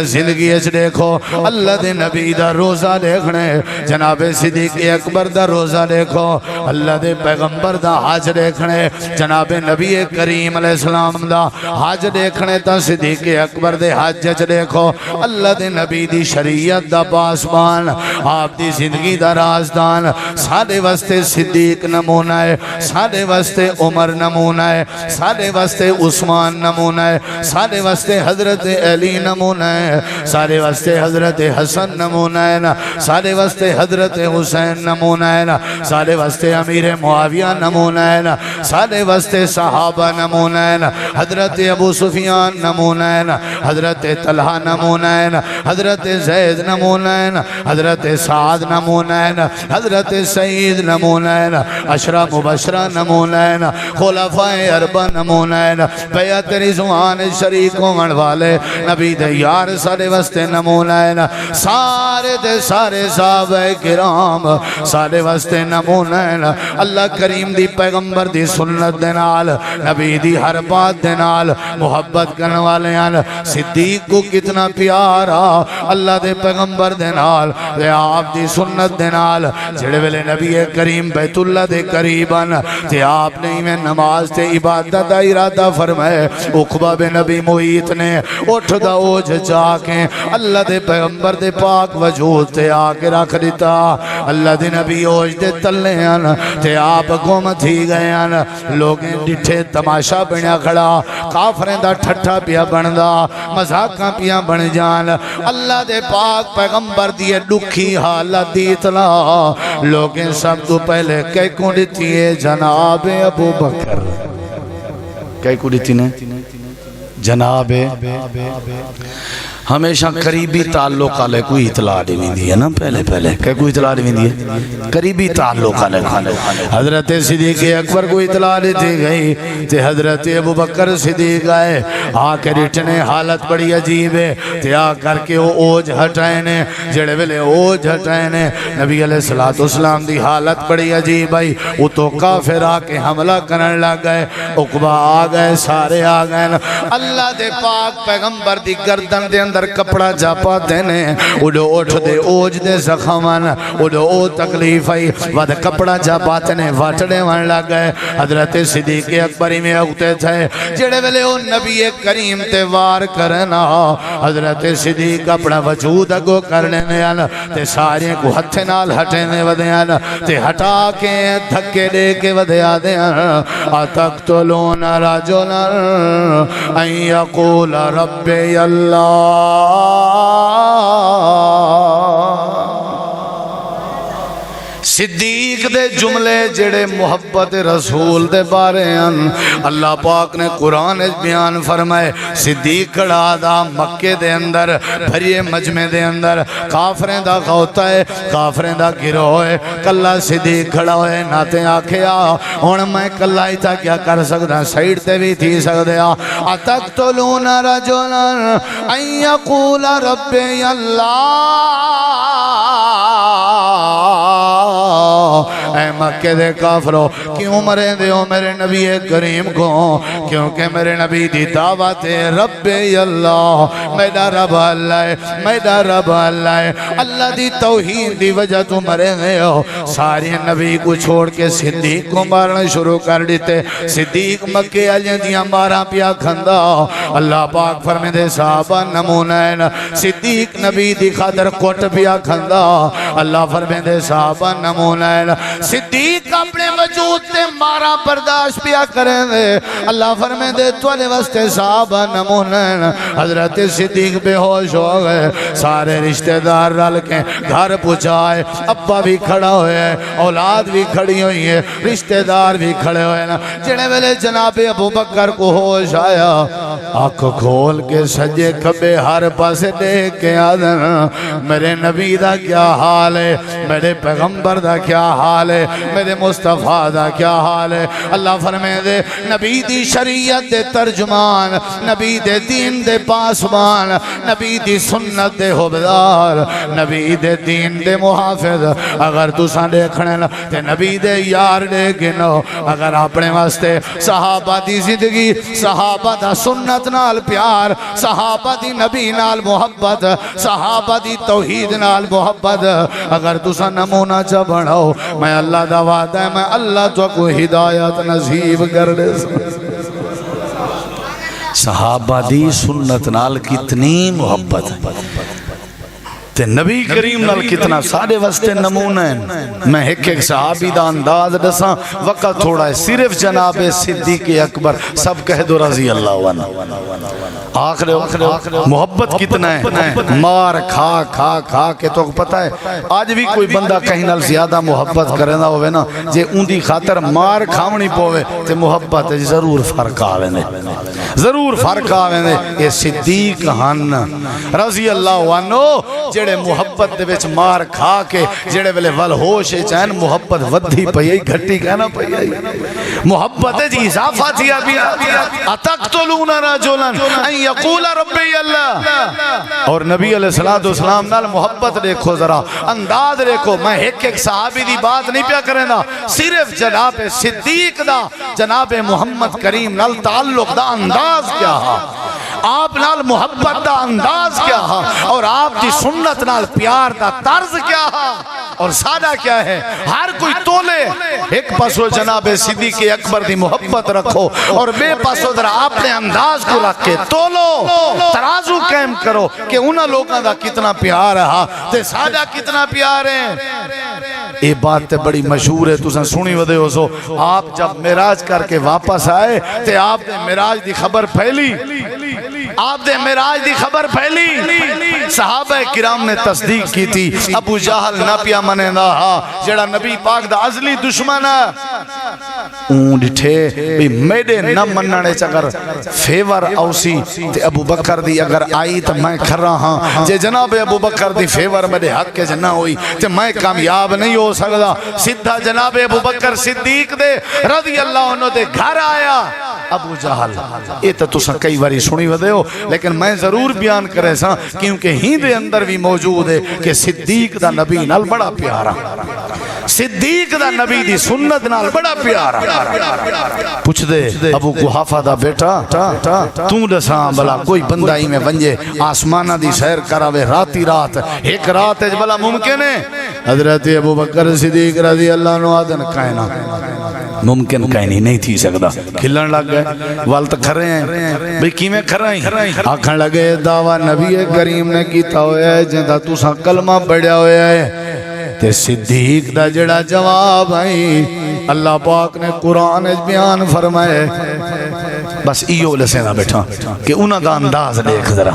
زندگی اچھ دیکھو اللہ دے نبی دا روزہ دیکھنے جناب صدیق اکبر دا روزہ دیکھو اللہ دے پیغمبر دا حج دیکھنے جناب نبی کریم علیہ السلام دا حج دیکھنے تا صدیق اکبر دے حج دیکھو اللہ دے نبی دی شریعت دا پاسبان آپ دی زندگی دا رازدان سارے واسطے صدیق نمونہ ہے سارے واسطے عمر نمونہ ہے سارے واسطے عثمان نمونہ ہے سارے واسطے حضرت علی نمونہ ہے سارے واسطے حضرت حسن نمونہ ہے نا سارے واسطے حضرت حسین نمونہ ہے نا سارے واسطے امیر معاویہ نمونہ ہے نا سارے واسطے صحابہ نمونہ ہے نا حضرت ابو سفیان نمونہ ہے نا حضرت طلحہ نمونہ ہے نا حضرت زید نمونہ ہے نا حضرت سعد نمونہ ہے نا حضرت سعید نمونہ ہے نا عشرہ مبشرہ نمونہ ہے نا خلفاء اربع نمونہ ہے نا بیعت رضوان شریکوں من والے نبی دے یار سارے واسطے نمونہ ہے نا سارے دے سارے صحابہ کرام سارے واسطے نمونہ ہے نا اللہ کریم دی پیغمبر دی سنت دے نال نبی دی ہر بات دے نال محبت کرنے والے ہیں صدیق کو کتنا پیارا اللہ دے پیغمبر دے نال دے آپ دی سنت دے نال جڑے ویلے نبی کریم بیت اللہ دے قریباً تے آپ نے میں نماز تے عبادت دا ارادہ فرمائے عقبہ بن نبی محیط نے اٹھ دا اوج جا کے اللہ دے پیغمبر دے پاک وجود تے آ کے رکھ دیتا اللہ دے نبی اوج دے تلے ہیں تے آپ گم تھی گئے ہیں لوگیں ڈٹھے تماشا بنیا کھڑا کافریں دا ٹھٹھا پیا بندا مذاقاں پیا بن جان اللہ دے پاک پیغمبر دیئے دکھی حالت دی اطلاع لوگیں سب تو پہلے کئی کو دیتی ہے جناب ابو بکر کئی کو دیتی نے جناب ہمیشہ قریبی تعلق والے کوئی اطلاع نہیں دی ہے نا پہلے کہ کوئی اطلاع نہیں دی ہے قریبی تعلق والے حضرت صدیق اکبر کو اطلاع دیتی گئی تے حضرت ابو بکر صدیق آئے آ کے رٹنے حالت بڑی عجیب ہے تے آ کر کے وہ اوج ہٹائنے جڑے ویلے اوج ہٹائنے نبی علیہ السلام دی حالت بڑی عجیب آئی وہ تو کافر آ کے حملہ کرنے لگ گئے عقبہ آ گئے سارے آ گئے اللہ دے پاک پیغمبر دی گردن دے اندر کپڑا جاپا دینے اڈو اٹھ دے اوج دے زخمان اڈو او تکلیف آئی ود کپڑا جاپا دینے واٹڑے وان لگ گئے حضرت صدیق اکبری میں اگتے تھے جڑے ویلے او نبی کریم تے وار کرنا حضرت صدیق اپنا وجود اگو کرنے آنا تے سارے کو ہتھے نال ہٹنے ودے آنا تے ہٹا کے دھکے دے کے ودے آدے آنا اتقتلون رجلا ان یقول ربی اللہ صدیق دے جملے جڑے محبت رسول دے بارے ہیں اللہ پاک نے قرآن بیان فرمائے صدیق کھڑا دا مکے دے اندر بھریے مجمع دے اندر کافریں دا غوطہ ہے کافریں دا گروہ ہے کلہ صدیق کھڑا ہوئے ناتے آکھے ہون میں کلہ ہی تھا کیا کر سکتا سائیڈ تے بھی تھی سکتے اتقتلون رجلا ان یقول ربی اللہ اے مکہ دے کافرو کیوں مرے دیو میرے نبی کریم کو کیونکہ میرے نبی دی دعوت ربی اللہ میرا رب اللہ ہے میرا رب اللہ ہے اللہ دی توحید دی وجہ تو مرے گئے ہو سارے نبی کو چھوڑ کے صدیق کو مارنا شروع کر دیتے صدیق مکہ علیہ دیاں مارا پیا کھندا اللہ پاک فرمے دے صحابہ نمونہ ہے صدیق نبی دی خاطر کوٹ پیا کھندا اللہ فرمے دے صحابہ نمونہ ہے صدیق اپنے وجود تے مارا برداشت پیا کریں دے اللہ فرمے دے توالے واسطے صحابہ نمونہ حضرت صدیق بے ہوش ہو گئے سارے رشتہ دار رل کے گھر پہنچائے ابا بھی کھڑا ہوئے اولاد بھی کھڑی ہوئی ہے رشتہ دار بھی کھڑے ہوئے جنہیں ویلے جناب ابو بکر کو ہوش آیا آنکھ کھول کے سجے کبے ہر پاس دیکھ کے آدھن میرے نبی دا کیا حال ہے میرے پیغمبر دا کیا حال ہے میرے مصطفیٰ دا کیا حال ہے اللہ فرمے دے نبی دی شریعت دے ترجمان نبی دے دین دے پاسبان نبی دی سنت دے حبدار نبی دے دین دے محافظ اگر تو ساں دیکھنے تے نبی دے یار دے گنو اگر اپنے واسطے صحابہ دی زندگی صحابہ دا سنت نال پیار صحابہ دی نبی نال محبت صحابہ دی توحید نال محبت اگر تو ساں نمونہ چا بڑھاؤ میں اللہ دا وعدہ ہے میں اللہ تو کو ہدایت نصیب کر دے صحابہ دی سنت نال کتنی محبت تے نبی کریم نال کتنا سارے واسطے نمونہ ہیں. میں ایک ایک صحابی دا انداز دساں، وقت تھوڑا ہے. صرف جناب صدیق اکبر سب کہہ دو رضی اللہ عنہ. آخر محبت کتنا ہے، مار کھا کھا کھا کے تو پتہ ہے آج بھی کوئی بندہ کہیں نال زیادہ محبت کرنا ہوئے نا، جے ان دی خاطر مار کھاونی پوے تے محبت ضرور فرق آوے نے، ضرور فرق آوے نے. یہ صدیق ہن رضی اللہ عنہ جڑے محبت دے وچ مار کھا کے جڑے ویلے ول ہوش چین محبت ودھی پئی گھٹی کہنا پئی. محبت جی اضافہ تھیا بھی اتقتلون رجلا ان یقول ربی اللہ. اور نبی علیہ السلام نال محبت دیکھو، ذرا انداز دیکھو. میں ایک ایک صحابی دی بات نہیں پیا کریں دا، صرف جناب صدیق دا جناب محمد کریم نال تعلق دا انداز کیا ہا، آپ نال محبت دا انداز کیا ہا، اور آپ دی سنت نال پیار دا طرز کیا ہا اور سادہ کیا ہے. ہر کوئی تولے ایک پاسو جناب صدیق اکبر دی محبت رکھو اور بے پاسو ذرا اپنے انداز کو رکھ کے تولو، ترازو قائم کرو کہ انہاں لوگاں دا کتنا پیار ہے تے سادہ کتنا پیار ہے. یہ بات تے بڑی مشہور ہے، تساں سنی ودے ہو سو. آپ جب معراج کر کے واپس آئے تے آپ نے معراج دی خبر پھیلی، آپ نے معراج دی خبر پھیلی. صحابہ کرام نے تصدیق کی تھی. ابو جہل نہ پیا منے دا ہا جڑا نبی پاک دا ازلی دشمن ہے. اون ڈٹھے بھی میڈے نہ مننے چکر فیور اوسی تے ابو بکر دی اگر آئی تو میں کھر رہا ہاں. جے جناب ابو بکر دی فیور میرے حق کے جنہ ہوئی تے میں کامیاب نہیں ہو سکتا. سدھا جناب ابو بکر صدیق دے رضی اللہ عنہ دے گھر آیا ابو جہل. یہ تو تساں کئی باری سنی ودے ہو لیکن میں ضرور بیان کرے سا کیونکہ ہی دے اندر بھی موجود ہے کہ صدیق دا نبی نال بڑا پیارا، صدیق دا نبی دی سنت نال بڑا پیارا. پوچھ دے ابو قحافہ دا بیٹا توں دساں بلا کوئی بندہ ہی میں ونجے آسمانہ دی سیر کراوے راتی رات ایک رات ہے بلا ممکن ہے؟ حضرت ابو بکر صدیق رضی اللہ عنہ آدن کائنا ممکن کہیں نہیں تھی سکتا. کھلن لگ گئے والت کھر رہے ہیں بھئی کی میں کھر رہے ہیں آکھن لگے دعویٰ نبی کریم نے کیتا ہویا ہے جندہ تو سا کلمہ بڑھیا ہویا ہے. تے صدیق دا جڑا جواب آئی اللہ پاک نے قرآن بیان فرمائے. بس ایو لسینا بیٹھا کہ انہاں دا انداز دیکھ ذرا،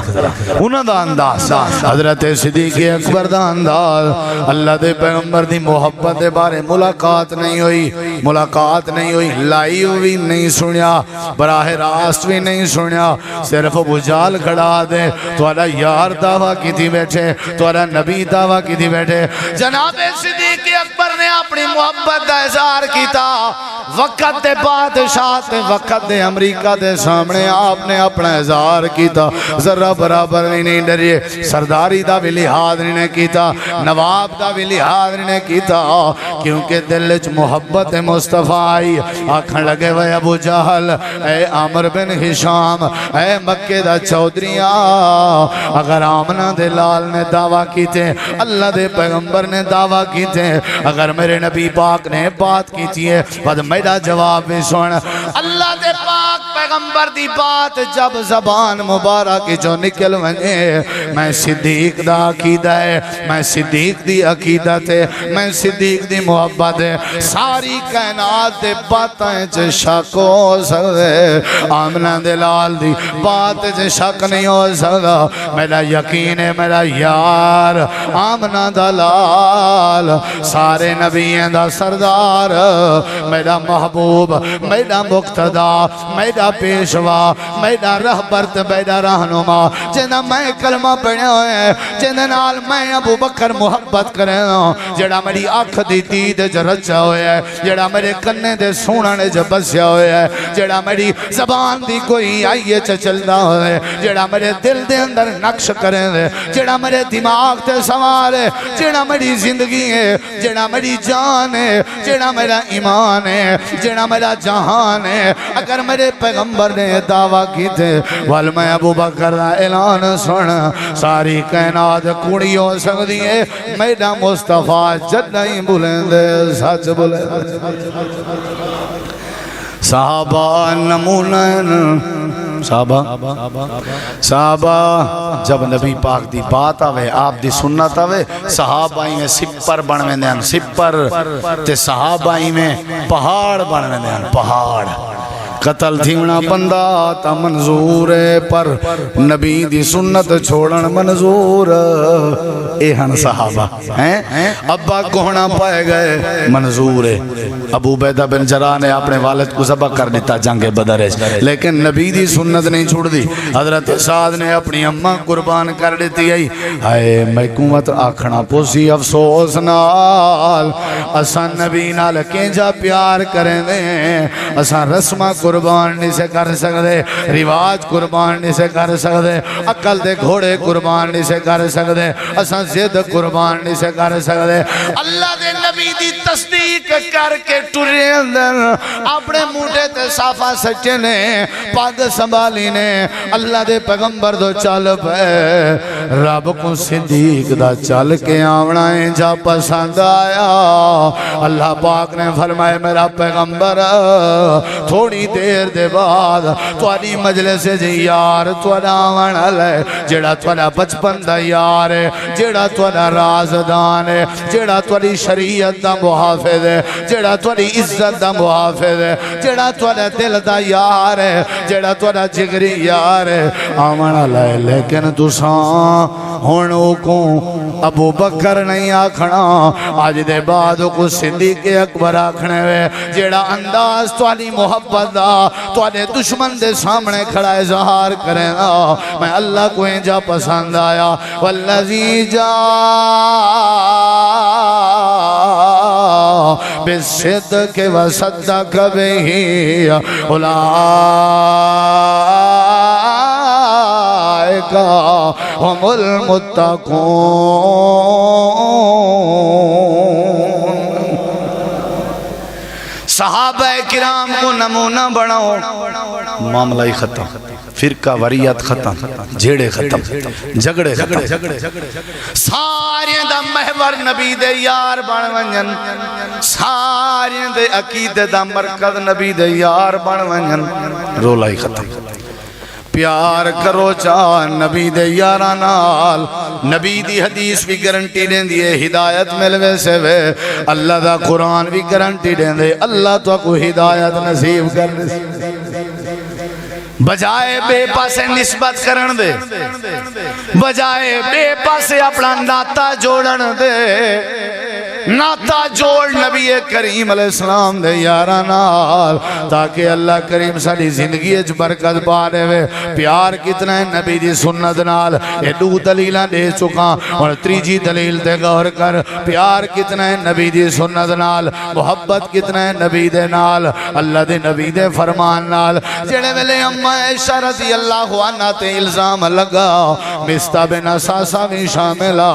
انہاں دا انداز حضرت صدیق اکبر دا انداز. اللہ دے پیغمبر دی محبت دے بارے ملاقات نہیں ہوئی، ملاقات نہیں ہوئی، لائیو بھی نہیں سنیا، براہ راست بھی نہیں سنیا. صرف ابو جہل کھڑا دے تواڈا یار دعویٰ کی تھی بیٹھے، تواڈا نبی دعویٰ کی تھی بیٹھے. جناب صدیق اکبر نے اپنی محبت دا اظہار کیتا. وقت دے بادشاہ تے وقت دے امریکہ دے سامنے آپ نے اپنا اظہار کیتا. ذرہ برابر نہیں ڈریے، سرداری دا بھی لحاظ نہیں کیتا، نواب دا بھی لحاظ نہیں کیتا، کیونکہ دل وچ محبت مصطفیٰ آئی. آکھن لگے وے ابو جہل اے عامر بن ہشام اے مکے دا چودھریاں، اگر آمنہ دے لال نے دعویٰ کیتے، اللہ دے پیغمبر نے دعویٰ کیتے، اگر میرے نبی پاک نے بات کیتی ہے بعد میرا جواب بھی سن. اللہ دے پاک پیغمبر دی بات جب زبان مبارک جو نکل ونجے میں صدیق دا عقیدہ ہے، میں صدیق دی عقیدت ہے، میں صدیق دی محبت ہے. ساری کائنات دے باتیں چے شک ہو سکتے، آمنہ دے لال دی بات چے شک نہیں ہو سکتا. میرا یقین ہے میرا یار آمنہ دا لال سارے نبیین دا سردار، میرا محبوب، میرا مقتدا، میرا پیشوا، میرا رہبرت، میرا رہنما، جنہ میں کلمہ پڑھے ہوئے، جنہ نال میں ابو بکر محبت کرے ہوں، جڑا میری آنکھ دی دید جرچا ہوئے ہے، جڑا میرے کنے دے سوننے جبسیا ہوئے ہے، جڑا میری زبان دی کوئی آئیے چلدا ہوئے، جڑا میرے دل دے اندر نقش کرے دے، جڑا میرے دماغ تے سوارے، جڑا میری زندگی ہے، جڑا میری جان ہے، جڑا میرا ایمان ہے، جڑا میرا جہان ہے. اگر میرے پیغمبر نے دعویٰ کی تھے وال میں ابو بکر دا اعلان سن ساری کائنات کوڑی ہو سکتی ہے، میرا مصطفیٰ جد نہیں بلندے سچ بلندے. صحابہ نمونن صحابہ جب نبی پاک دی بات آوے آپ دی سنت آوے صحابہ میں سپر بنویں دیان سپر تے صحابہ میں پہاڑ بنویں دیان پہاڑ قتل تھیونا بندہ تا منظور ہے پر نبی دی سنت چھوڑن منظور اے ہن صحابہ ہیں ابا کوہنا پائے گئے منظور ہے ابو عبیدہ بن جراح نے اپنے والد کو ذبح کر دیتا جنگ بدر لیکن نبی دی سنت نہیں چھوڑ دی حضرت سعد نے اپنی اماں قربان کر دیتی ہے ہائے میں قوت آکھنا پوسی افسوس نال اساں نبی نال کینجا پیار کریں دے اساں رسمہ قربان نہیں سے کر سکتے رواج قربان نہیں سے کر سکتے عقل دے گھوڑے قربان نہیں سے کر سکتے اساں زد قربان نہیں سے کر سکتے اللہ دے نبی دی تصدیق کر کے ٹرے اندر اپنے موٹے تے صافہ سچے نے پاگ سنبھالی نے اللہ دے پیغمبر دو چل پہ رب کو صدیق دا چل کے آونائیں جا پسند آیا اللہ پاک نے فرمائے میرا پیغمبر تھوڑی دیر دے بعد تواری مجلس جی یار توڑا آوان ہے جیڑا توڑا بچپن دا یار ہے جیڑا توڑا رازدان ہے جیڑا توڑی شریعت دا محافظ ہے جیڑا توڑی عزت دا محافظ ہے جیڑا توڑا دل دا یار ہے جیڑا توڑا جگری یار ہے آوان ہے لیکن تساں ہونوں کو ابو بکر نہیں آکھنا آج دے بعد کو صدیق اکبر آکھنے وے جیڑا انداز توڑی محبت دا توڑے دشمن دے سامنے کھڑا اظہار کریں گا میں اللہ کو انجا پسند آیا والذی جا بالصدق وصدق بہی اولئک هم المتقون صحابہ کرام کو نمونہ بڑھاؤ معاملہ ہی ختم فرقہ وریت ختم جھیڑے ختم جھگڑے ختم سارے دا محور نبی دے یار بن ونجن سارے دے عقیدے دا مرکز نبی دے یار بن ونجن رولا ہی ختم پیار کرو چاہ نبی دے یارانال نبی دی حدیث بھی گرنٹی دیں دیئے ہدایت ملوے سے وے اللہ دا قرآن بھی گرنٹی دیں دے اللہ تو کو ہدایت نصیب کرنے سے بجائے بے پاسے نسبت کرن دے بجائے بے پاسے اپنا ناتا جوڑن دے ناتا جوڑ نبی کریم علیہ السلام دے یارانال تاکہ اللہ کریم ساڑی زندگی اچ برکت پانے وے پیار کتنا ہے نبی دی سنت نال یہ دو دلیلہ دے چکا اور تریجی دلیل دے غور کر پیار کتنا ہے نبی دی سنت نال محبت کتنا ہے نبی دے نال اللہ دے نبی دے فرمان نال جڑے ویلے اممہ عائشہ رضی اللہ عنہ تے الزام لگا مستہ بن اساسہ بھی شاملہ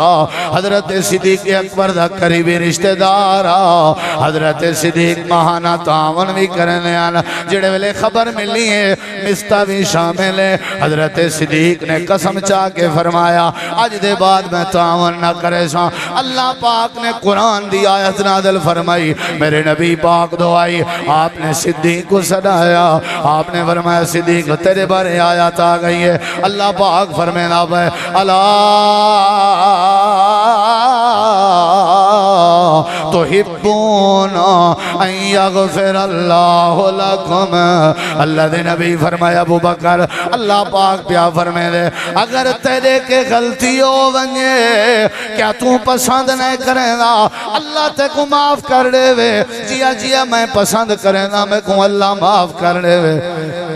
حضرت صدیق اکبر دا قریبی رشتہ دارا حضرت صدیق ماہانہ تعاون بھی کرنے آنا جڑے ویلے خبر ملی ہے مستہ بھی شامل ہے حضرت صدیق نے قسم چاہ کے فرمایا آج دے بعد میں تعاون نہ کرے ساں اللہ پاک نے قرآن دی آیت نازل فرمائی میرے نبی پاک دعائی آپ نے صدیق کو صدایا آپ نے فرمایا صدیق تیرے بارے آیت آ گئی ہے اللہ پاک فرمینا بھائی تحبون ان یغفر اللہ لکم اللہ دے نبی فرمایا ابو بکر اللہ پاک پیا فرمائے دے اگر تیرے کے غلطی ہو ونجے کیا تو پسند نہیں کریں گا اللہ تے کو معاف کر دے وے جیا جیا میں پسند کریں گا میں کو اللہ معاف کر دے وے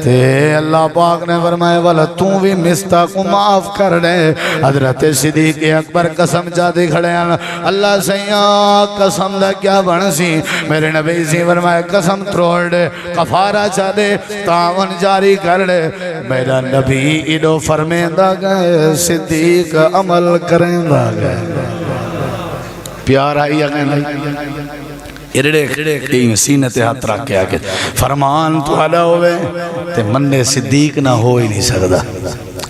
تے اللہ پاک نے فرمائے والا تو بھی مستہ کو معاف کر دے حضرت صدیق اکبر قسم جاتے کھڑے ہیں اللہ سیاں قسم دا کیا بنسی میرے نبی سی فرمائے قسم تروڑ دے کفارہ چاہ دے تعاون جاری کر دے میرا نبی ایڈو فرمین دا گئے صدیق عمل کریں دا گئے پیار آئی اگیں ارڑے سینت ہاتھ رکھ کے آگے فرمان تو علا ہوئے تے من صدیق نہ ہو ہی نہیں سکتا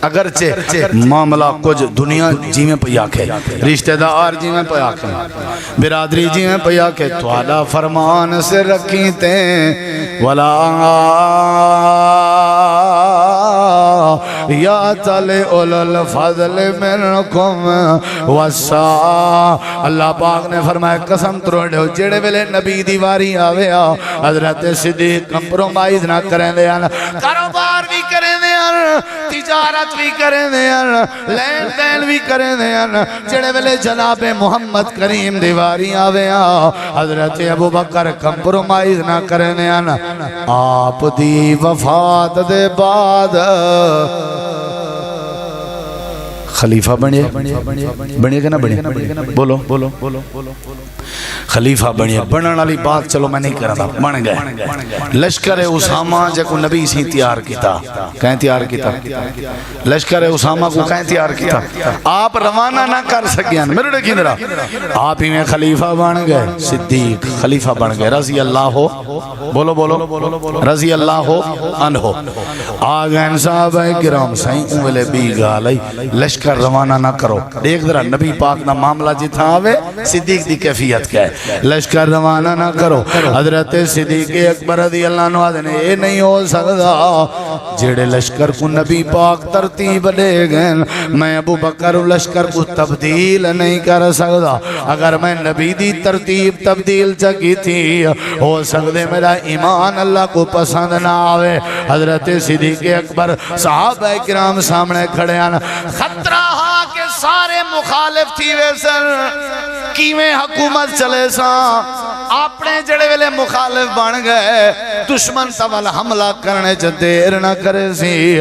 اگرچہ معاملہ کچھ دنیا جی میں پہ آکھے رشتہ دار جی میں پہ آکھے برادری جی میں پہ آکھے تو علا فرمان سے رکھی تے ولا یا تلے اولو الفضل منکم والسا. اللہ پاک نے فرمایا قسم تروڑے جڑے ویلے نبی دی واری آویا حضرت صدیق کمپرومائز نہ کریں دے کاروبار بھی کریں دے تجارت بھی کریں دے لین دین بھی کریں دے جڑے ویلے جناب محمد کریم دی واری آویا حضرت ابو بکر کمپرومائز نہ کریں دے آپ دی وفات دے بعد خلیفہ بنے کہ نہ بنے بولو خلیفہ بنے بننے والی بات چلو میں نہیں کرتا بن گئے لشکر اسامہ جے کو نبی سی تیار کیتا کہیں تیار کیتا لشکر اسامہ کو کہیں تیار کیتا آپ روانہ نہ کر سکیاں میرے دیکھیں ذرا آپ ہی میں خلیفہ بن گئے صدیق خلیفہ بن گئے رضی اللہ ہو بولو رضی اللہ عنہ آگئے صحابہ کرام سائیں اولے بھی گالی لشکر روانہ نہ کرو دیکھ ذرا نبی پاک نہ معاملہ جتنا آوے صدیق دی کیفیت کیا ہے لشکر روانہ نہ کرو حضرت صدیق اکبر رضی اللہ عنہ نے یہ نہیں ہو سکتا جڑے لشکر کو نبی پاک ترتیب لے گئے میں ابو بکر لشکر کو تبدیل نہیں کر سکتا اگر میں نبی دی ترتیب تبدیل چکی تھی ہو سکتے میرا ایمان اللہ کو پسند نہ آوے حضرت صدیق اکبر صحابہ کرام سامنے کھڑے ہیں خطرہ ہا کہ سارے مخالف تھی ویسن کیویں حکومت چلے سا اپنے جڑے ویلے مخالف بن گئے دشمن سوال حملہ کرنے چا دیر نہ کرے سی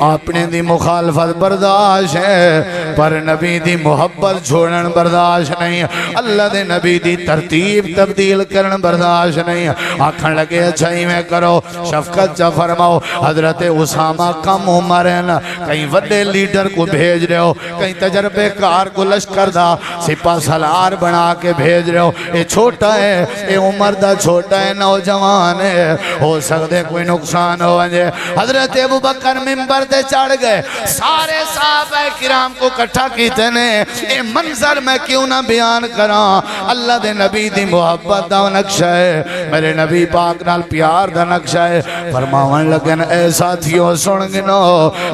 اپنے دی مخالفت برداشت ہے پر نبی دی محبت چھوڑن برداشت نہیں اللہ دے نبی دی ترتیب تبدیل کرن برداشت نہیں آکھن لگے اچھائی میں کرو شفقت چا فرماؤ حضرت اسامہ کم عمر ہیں کہیں وڈے لیڈر کو بھیج رہے ہو کہیں تجربے کار کو لشکر دا سپاہ سالار بنا کے بھیج رہے ہو یہ چھوٹا ہے یہ عمر دا چھوٹا ہے نوجوان ہے ہو سکتے کوئی نقصان ہو انجے حضرت ابو بکر ممبر دے چڑھ گئے سارے صحابہ کرام کو کٹھا کیتے نے یہ منظر میں کیوں نہ بیان کراں اللہ دے نبی دی محبت دا نقشہ ہے میرے نبی پاک نال پیار دا نقشہ ہے فرماون لگن اے ساتھیوں سن گنو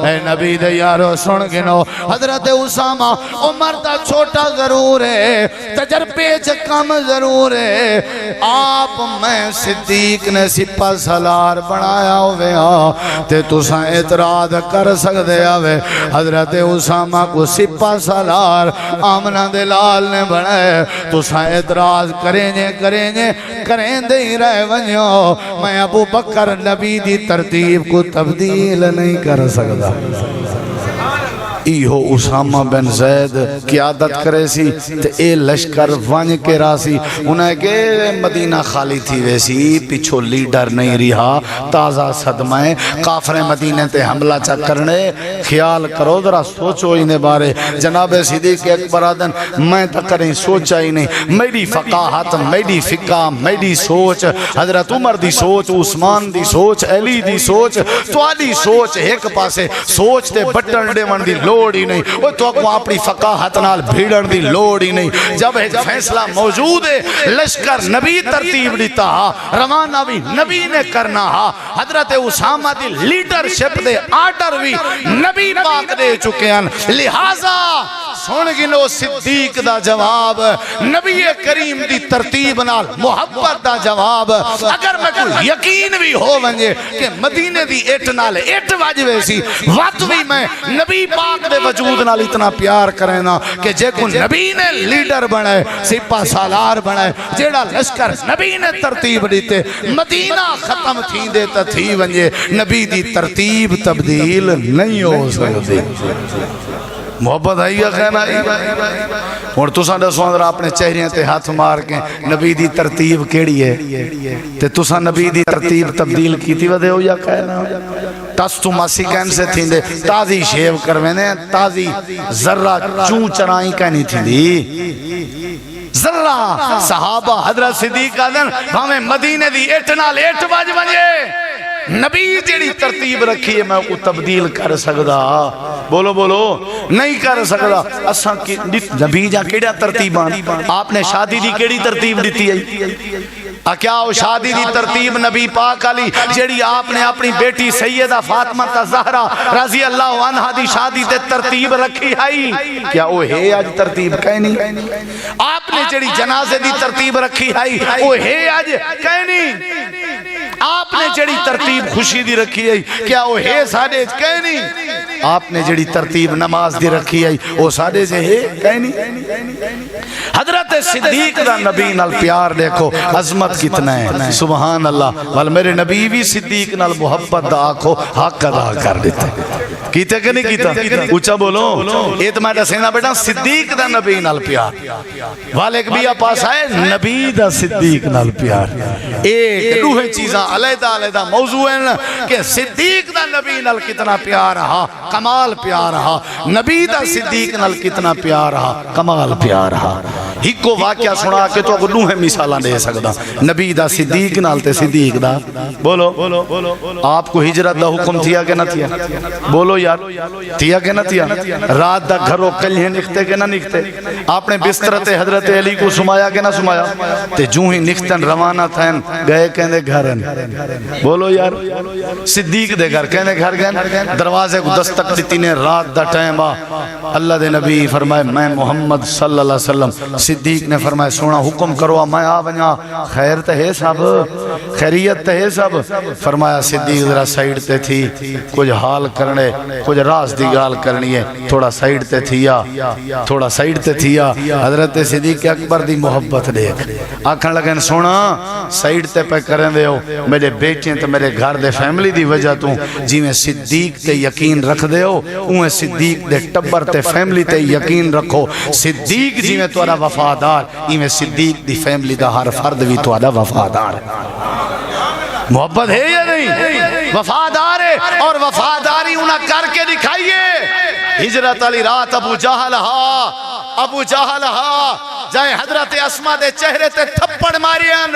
اے نبی دے یارو سن گنو حضرت اسامہ عمر دا چھوٹا ضرور ہے تجربے کم ضرور ہے آپ میں صدیق نے سپاہ سالار بنایا ہوئے تے تساں اعتراض کر سکتے آوے حضرت اسامہ کو سپاہ سالار آمنہ دلال نے بنائے تساں اعتراض کریں دے ہی رہے ونیو میں ابو بکر نبی دی ترتیب کو تبدیل نہیں کر سکتا ایہو اسامہ بن زید قیادت کرے سی تے اے لشکر وانج کے راسی انہیں کہ مدینہ خالی تھی ویسی پیچھو لیڈر نہیں رہا تازہ صدمائیں کافر مدینہ تے حملہ چا کرنے خیال کرو ذرا سوچو انہیں بارے جناب صدیق اکبر آدن میں تکریں سوچا ہی نہیں میری فقاہت میری فقہ میری سوچ حضرت عمر دی سوچ عثمان دی سوچ علی دی سوچ توالی سوچ ایک پاسے سوچ تے بٹن ڈے من دی لوڑ ہی نہیں وہ تو کو اپنی فقاہت نال بھیڑن دی لوڑ ہی نہیں جب ایک فیصلہ موجود ہے لشکر نبی ترتیب دیتا روانہ بھی نبی نے کرنا حضرت اسامہ دی لیڈرشپ دے آرڈر بھی نبی پاک دے چکے ہیں لہذا سن گنو صدیق دا جواب نبی کریم دی ترتیب نال محبت دا جواب اگر میں کوئی یقین بھی ہو ونجے کہ مدینے دی ایٹ نال ایٹ واجوے سی وقت بھی میں نبی پاک دے وجود نال اتنا پیار کریں نا کہ جے کو نبی نے لیڈر بنائے سپاہ سالار بنائے جیڑا لشکر نبی نے ترتیب دیتے مدینہ ختم تھی دیتا تھی ونجے نبی دی ترتیب تبدیل نہیں ہو سکتی محبت آئی یا خیر آئی اور تساں دسو اندر اپنے چہرے تے ہاتھ مار کے نبی دی ترتیب کیڑی ہے تے تساں نبی دی ترتیب تبدیل کیتی ودے ہو یا کہنا تس تو ماسی کہن سے تھیں دے تازی شیو کروینے تازی ذرہ چون چرائیں کہنی تھیں دی ذرہ صحابہ حضرت صدیق آدن ہمیں مدینے دی ایٹنال ایٹ باج بنجے نبی جیڑی ترتیب رکھی ہے میں کو تبدیل کر سکتا بولو نہیں کر سکتا اساں نبی جا کیڑا ترتیب آپ نے شادی دی کیڑی ترتیب دیتی ہے کیا وہ شادی دی ترتیب نبی پاک علی جیڑی آپ نے اپنی بیٹی سیدہ فاطمہ زہرا رضی اللہ عنہ دی شادی تے ترتیب رکھی آئی کیا وہ ہے آج ترتیب کہنی آپ نے جیڑی جنازے دی ترتیب رکھی آئی وہ ہے آج کہنی آپ نے جڑی ترتیب خوشی دی رکھی ہے کیا وہ ہے ساڑے کہنی آپ نے جڑی ترتیب نماز دی رکھی ہے وہ ساڑے سے ہے کہنی حضرت صدیق دا نبی نال پیار دیکھو عظمت کتنا ہے سبحان اللہ وال میرے نبی بھی صدیق نال محبت دا آنکھو حق ادا کر دیتے کیتے کہ نہیں کیتا اچھا بولو ایت میں دسینا بیٹا صدیق دا نبی نال پیار والے کبھی پاس آئے نبی دا صدیق نال پیار ایک روح چیزاں علیدہ علیدہ موضوع ہے کہ صدیق دا نبی نال کتنا پیار رہا کمال پیار رہا نبی دا صدیق نال کتنا پیار رہا کمال پیار رہا ہی کو واقعہ سنا کے تو اگر نوہ مثالہ دے سکتا نبی دا صدیق نال تے صدیق دا بولو آپ کو ہجرت دا حکم تھیا کہ نہ تھیا بولو یار تھیا کہ نہ تھیا رات دا گھروں کلیہ نکھتے کہ نہ نکھتے آپ نے بسترت حضرت علی کو سمایا کہ نہ سمایا تے جو ہی نکھتن روانہ تھین گئے کہنے گھرن بولو یار صدیق دے گھر کہنے گھر گئے دروازے کو دستک دیتی نے رات دا ٹائم اللہ دے نبی فرمائے میں محمد صلی اللہ علیہ وسلم صدیق نے فرمائے سونا حکم کرو میں آونیا خیر تے ہے سب خیریت تے ہے سب فرمایا صدیق ذرا سائیڈ تے تھی کچھ حال کرنے کچھ راز دی گال کرنی ہے تھوڑا سائیڈ تے تھیا تھوڑا سائیڈ تے تھیا حضرت صدیق اکبر دی محبت دیکھ آکھن لگن سونا سائیڈ تے پہ کریں دے ہو میرے بیٹیں تو میرے گھر دے فیملی دی وجہ تو جی میں صدیق تے یقین رکھ دے ہو انہیں صدیق دے ٹبر تے فیملی تے یقین رکھو صدیق جی میں توڑا وفادار ایویں صدیق دی فیملی دا ہر فرد بھی توڑا وفادار محبت ہے یا نہیں وفادار ہے اور وفاداری انہیں کر کے دکھائیے ہجرت علی رات ابو جہل ہا جائے حضرت اسما دے چہرے تے تھپڑ مارین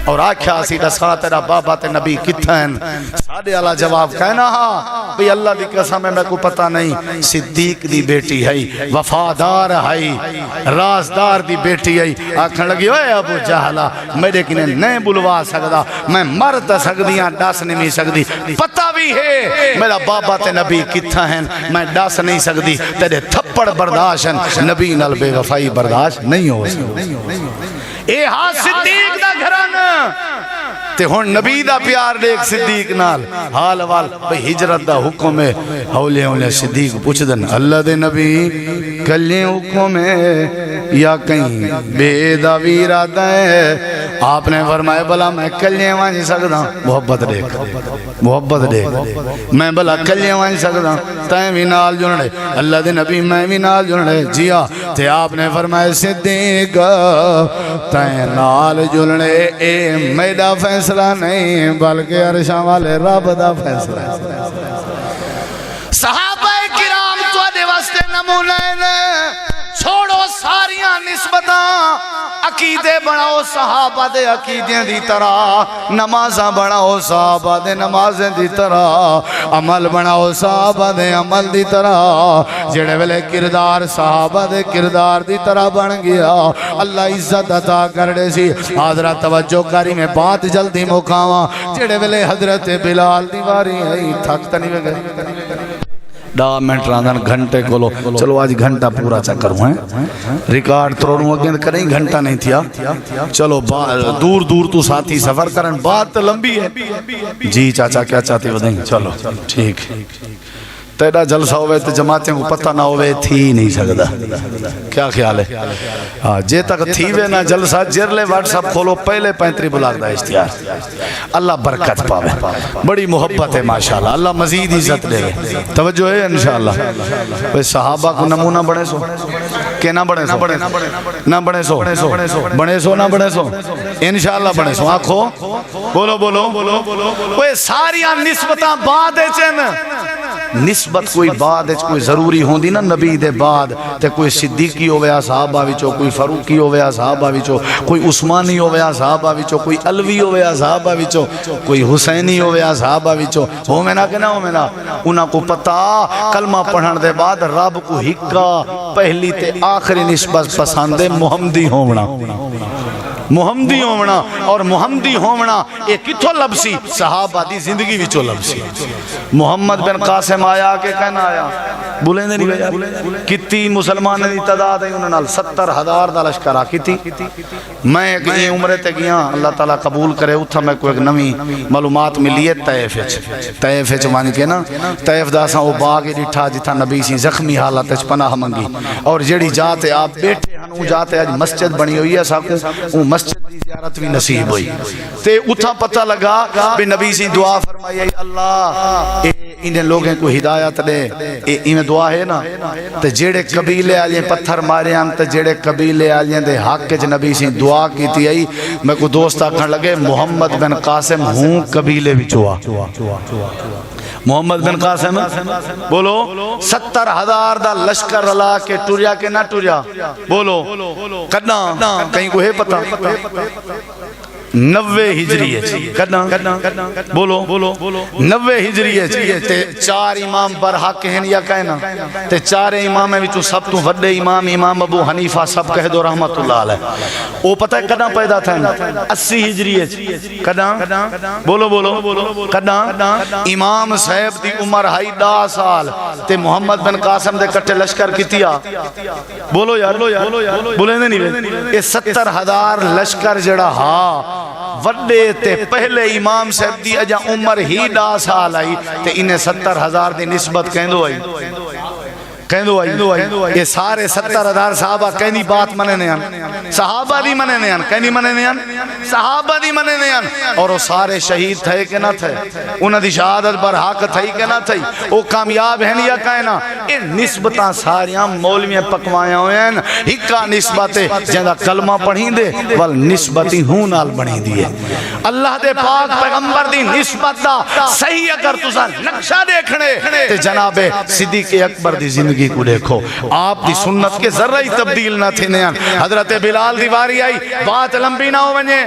اور آکھیا سی دسا تیرا بابا تے نبی کتھن ساڑھے اللہ جواب کہنا ہاں بھی اللہ دی قسم ہے میں کو پتہ نہیں صدیق دی بیٹی ہے وفادار ہے رازدار دی بیٹی ہے آکھن لگی اوے ابو جہلہ میرے کنے نہیں بلوا سکدا میں مرد سکدیاں ڈاس نہیں سکدی پتہ بھی ہے میرا بابا تے نبی کتھا ہیں میں ڈاس نہیں سکدی تیرے تھپڑ برداشت نبی نال بے وفائی برداشت نہیں ہو اے ہاں صدیق دا گھران تے ہون نبی دا پیار دیکھ صدیق نال حال وال بھئی ہجرت دا حکم ہے ہولے صدیق پوچھ دن اللہ دے نبی کلیں حکم ہے یا کہیں بے دا ویرادہ ہے آپ نے فرمایا بلا میں کلیں وانی سکتا محبت دیکھ میں بلا کلیں وانی سکتا تائیں بھی نال جنڑے اللہ دے نبی میں بھی نال جنڑے جیا تے آپ نے فرمایا صدیق تائیں نال جنڑے اے میڈا فیصلہ نہیں بلکہ عرشاں والے رب دا فیصلہ ہے صحابہ کرام تو دے واسطے نمونے نے چھوڑو ساریاں نسبتاں عقیدے بناؤ صحابہ دے عقیدیں دی طرح نمازاں بناؤ صحابہ دے نمازیں دی طرح عمل بناؤ صحابہ دے عمل دی طرح جڑے ویلے کردار صحابہ دے کردار دی طرح بن گیا اللہ عزت عطا کردے سی حضرت توجہ کاری میں بات جلدی مکاواں جڑے ویلے حضرت بلال دیواری ہے تھکتا نہیں وگے ڈا منٹ راندن گھنٹے کولو چلو آج گھنٹہ پورا چکر ہوئے ریکارڈ تروڑوں اگیں کریں گھنٹہ نہیں تھیا چلو دور دور تو ساتھی سفر کرن بات لمبی ہے جی چاچا کیا چاہتے ہو دیں چلو ٹھیک تیرا جلسہ ہوئے تو جماعتیں کو پتہ نہ ہوئے تھی نہیں سکتا کیا خیال ہے جے تک تھی وے نہ جلسہ جرلے واٹس اپ کھولو پہلے 35 بلاک دا اشتہار اللہ برکت پاوے بڑی محبت ہے ماشاءاللہ اللہ مزید عزت دے توجہ ہے انشاءاللہ صحابہ کو نمونہ بڑے سو کہ نہ بڑے سو نہ بڑے سو بڑے سو نہ بڑے سو انشاءاللہ بڑے سو آنکھو بولو وہ ساریاں نسبتاں بعد چن نسبت کوئی بعد کوئی ضروری ہوندی نا نبی دے بعد تے کوئی صدیقی ہویا صحابہ وچوں کوئی فاروقی ہویا صحابہ وچوں کوئی عثمانی ہویا صحابہ وچوں کوئی علوی ہویا صحابہ وچوں کوئی حسینی ہویا صحابہ وچوں ہوویں نا کہ نہ ہوویں نا انہاں کو پتہ کلمہ پڑھن دے بعد رب کو ہکا پہلی تے آخری نسبت پسند محمدی ہونا محمدی ہونا اور محمدی ہونا یہ کتھوں لبسی صحابہ دی زندگی وچوں لبسی محمد بن قاسم آیا کہ کہنا آیا بولیں دے نہیں کتی مسلمان دی تعداد ہے انہوں نے 70,000 دا لشکر آ کتی میں ایک عمرے تے گیا اللہ تعالیٰ قبول کرے اتھا میں کوئی ایک نمی معلومات ملی ہے طیف وچ وان کے نا طیف دا سا او باغ ڈٹھا جتھا نبی سی زخمی حالت وچ پناہ منگی اور جیڑی جاتے آپ بیٹھے ہیں وہ جاتے آج مسجد بنی ہوئی ہے ساکو وہ مسجد دی زیارت بھی نصیب ہوئی تے اتھا پتہ لگا بے نبی سی دعا فرمائی اللہ انہیں لوگوں کو ہدایت دے انہیں دعا ہے نا تے جیڑے قبیلے آلیاں پتھر مارے ہم تے جیڑے قبیلے آلیاں دے حق کے نبی سی دعا کی تھی آئی میں کو دوست آکھن لگے محمد بن قاسم ہوں قبیلے بھی چوا محمد بن قاسم بولو 70,000 دا لشکر رلا کے ٹوریا کے نہ ٹوریا بولو کنا کہیں کو ہے پتا 90 ہجری ہے کنا بولو 90 ہجری ہے تے 4 امام برحق ہیں یا کہنا تے 4 امام ہیں سب تو وڈے امام ابو حنیفہ سب کہہ دو رحمت اللہ علیہ وہ پتہ ہے کنا پیدا تھا 80 ہجری ہے کنا بولو کنا امام صاحب دی عمر 10 سال تے محمد بن قاسم دے کٹے لشکر کیتیا بولو یار بولیں دے نہیں یہ 70,000 لشکر جڑا ہاں وڈے تے پہلے امام صاحب دی اجا عمر ہی 10 سال آئی تے انہیں 70,000 دی نسبت کہندو آئی یہ سارے 70,000 صحابہ کہنی بات منے نیان صحابہ دی منے نیان کہنی منے نیان صحابہ دی منے نیان اور وہ سارے شہید تھے کہ نہ تھے انہاں دی شہادت برحق تھے کہ نہ تھے وہ کامیاب ہیں یا کہنا یہ نسبتاں ساریاں مولویاں پکوائیں ہوئے ہیں ہکا نسبت جہاں کلمہ پڑھیں دے وال نسبتی ہوں نال بڑھیں دیئے اللہ دے پاک پیغمبر دی نسبت دا صحیح اگر تُسا نقشہ دیکھنے تے جناب صدیق اکبر دی زندگی کو دیکھو آپ دی سنت کے ذرہ ہی تبدیل نہ تھی نیان حضرت بلال دیواری آئی بات لمبی نہ ہو بنجے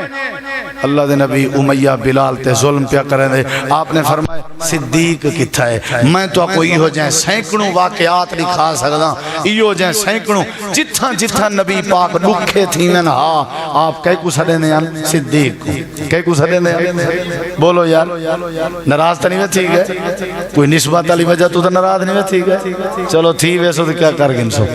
اللہ دے نبی امیہ بلال تے ظلم پیا کریں دے آپ نے فرمایا صدیق کتھا ہے میں تو کوئی ہو جائیں سینکڑوں واقعات لکھا سکتا یہ ہو جائیں سینکڑوں جتھا نبی پاک دکھے تھی میں ہاں آپ کہے کو سڑے نیان صدیق کہے کو سڑے نیان بولو یار نراز تا نہیں میں ٹھیک ہے کوئی نسبت علی وجہ تو نراز نہیں میں ٹھیک ہے چلو تھی ویسو تو کیا کر گن سو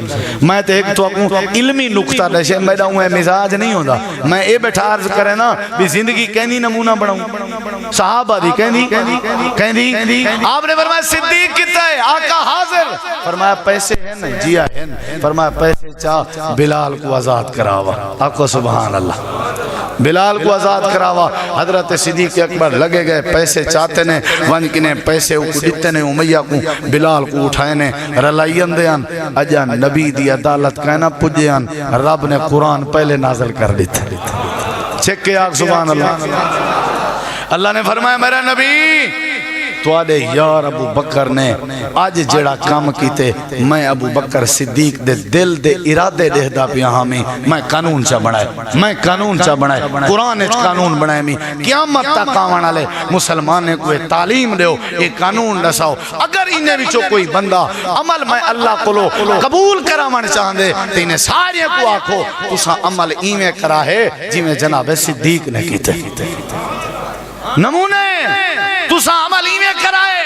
میں تو ایک تو اپنوں علمی نکتہ رہے میرا ہوں مزاج نہیں ہوتا میں اے بیٹھا عرض کرے نا بھی زندگی کہنی نمونہ بڑھاؤں صحابہ دی کہنی آپ نے فرمایا صدیق کتا ہے آقا حاضر فرمایا پیسے ہیں نا جیا ہے فرمایا پیسے چاہ بلال کو آزاد کراوا آقا سبحان اللہ بلال کو آزاد کراوا حضرت صدیق اکبر لگے گئے پیسے چاہتے نے ون کنے پیسے کو دیتے نے امیہ کو بلال کو اٹھائے نے رلائین دیان اجا نبی دی عدالت کہنا پجیان رب نے قرآن پہلے نازل کر دیتے چھکے آگ سبحان اللہ نے فرمایا میرا نبی تو آدھے یار ابو بکر نے آج جڑا کام کیتے میں ابو بکر صدیق دے دل دے ارادے دے دا پیا ہمیں میں قانون چا بنائے قرآن اچ قانون بنائے میں قیامت تک آوانا لے مسلمان نے کوئی تعلیم دے ہو ایک قانون رساؤ اگر انہیں بھی کوئی بندہ عمل میں اللہ کو قبول کرامان چاہندے تو انہیں سارے کو آکھو تو سا عمل ایمیں کرا ہے جی میں جناب صدیق نے کیتے نمونے تو سا عمل ایمیں کرائے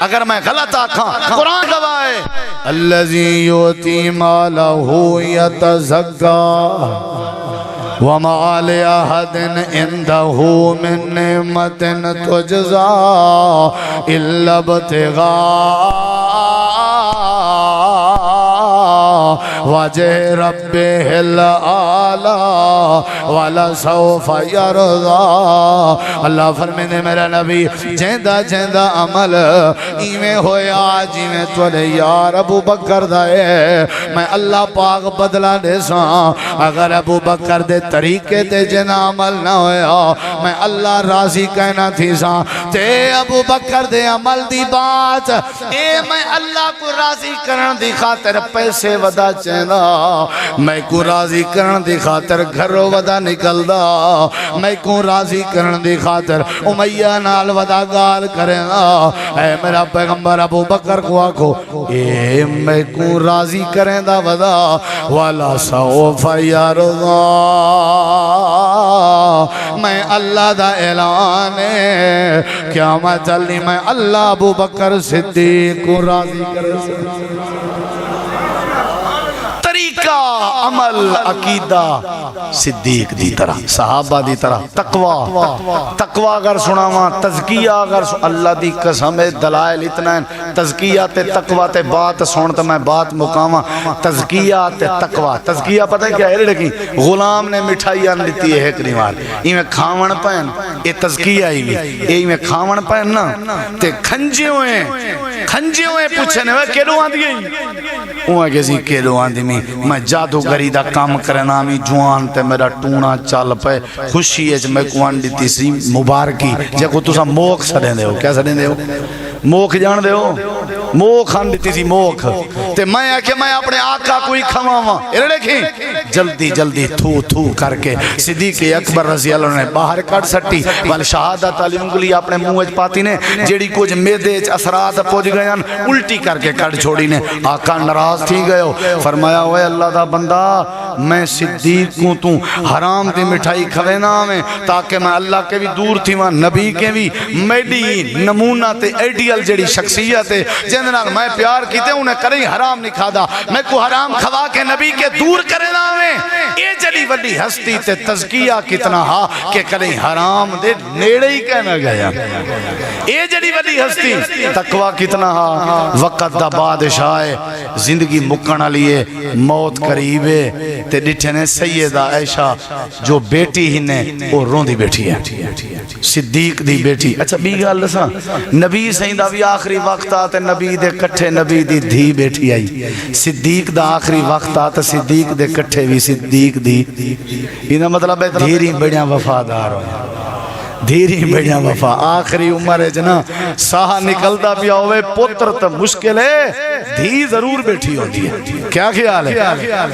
اگر میں غلط آکھاں قرآن گوائے الذی یوتی مالہو یتزکا وما لأحد عنده من نعمة تجزى إلا ابتغاء وجه ربه الأعلى ولسوف يرضى اللہ فرمینے میرا نبی جیندہ عمل ایمیں ہویا جی میں تولے یار ابو بکر دائے میں اللہ پاک بدلا دے ساں اگر ابو بکر دے طریقے تے جنا عمل نہ ہویا میں اللہ راضی کہنا تھی ساں تے ابو بکر دے عمل دی بات اے میں اللہ کو راضی کرن دی خاطر پیسے ودا چین دا میں کو راضی کرن دی خاطر گھروں ودا نکل دا میں کو راضی کرن دی خاطر امیہ نال ودا گال کریں دا اے میرا پیغمبر ابو بکر کو آکھو اے میں کو راضی کریں دا ودا والا سوف یرضا میں اللہ دا اعلان ہے قیامت علی میں اللہ ابو بکر صدیق کو راضی کریں طریقہ عمل عقیدہ صدیق دی طرح صحابہ دی طرح تقوی اگر سناواں تزکیہ اگر اللہ دی قسم دلائل اتنا ہے تزکیہ تے تقوی تے بات سنتا میں بات مقامہ تزکیہ تے تقوی پتہ ہے کیا ہے لڑکی غلام نے مٹھائی آن دیتی ہے ایک نیوار میں کھاون پہن یہ تزکیہ ہی بھی میں کھاون پہن نا تے کھنجے ہوئے پوچھنے ہوئے کیلو آن دیئے اوہ کسی کیلو آن دی میں جادوگری دا کام کرنا میں جوان تے میرا ٹونا چال پہ خوشی ہے میں کوان دیتی سی مبارکی جے کو تسا موک سڑیں دے ہو کیا سڑیں دے ہو موک جان دے ہو موک ہن دیتی سی موک تے میں آکے میں اپنے آقا کوئی کھواواں یہ دیکھیں جلدی تھو کر کے صدیق اکبر رضی اللہ نے باہر کٹ سٹی وال شہادت علی انگلی اپنے منہ پاتی نے جیڑی کچھ میدے اثرات پہنچ گئے الٹی کر کے کٹ چھوڑی نے آقا ناراض تھی گئے ہو فرمایا ہوئے اللہ دا بندہ میں صدیق کو تو حرام دی مٹھائی کھوینا میں تاکہ میں اللہ کے بھی دور تھی وہاں نبی کے بھی میڈی نمونہ تے ایڈیل جڑی شخصیت ہے جنرال میں پیار کیتے انہیں کریں حرام نہیں کھا دا میں کو حرام کھوا کے نبی کے دور کرنا میں یہ جلی وڈی ہستی تے تزکیہ کتنا ہا کہ کریں حرام دے نیڑے ہی کہنا گیا یہ جلی وڈی ہستی تقوی کتنا ہا وقت دا بادشاہ زندگی مکنا لیے موت قریبے تے ڈٹھے نے سیدہ عائشہ جو بیٹی ہی نے وہ رون دی بیٹھی ہے صدیق دی بیٹی اچھا بھی گال لسا نبی سیدہ بھی آخری وقت آتے نبی دے کٹھے نبی دی دھی بیٹھی آئی صدیق دا آخری وقت آتا صدیق دے کٹھے بھی صدیق دی یہ مطلب ہے دھیری بڑیاں وفادار ہوئے دھیری بڑیاں وفا آخری عمر ہے جنا ساہا نکلتا بھی ہوئے پتر تا مشکل ہے دھی ضرور بیٹھی ہوتی ہے کیا خیال ہے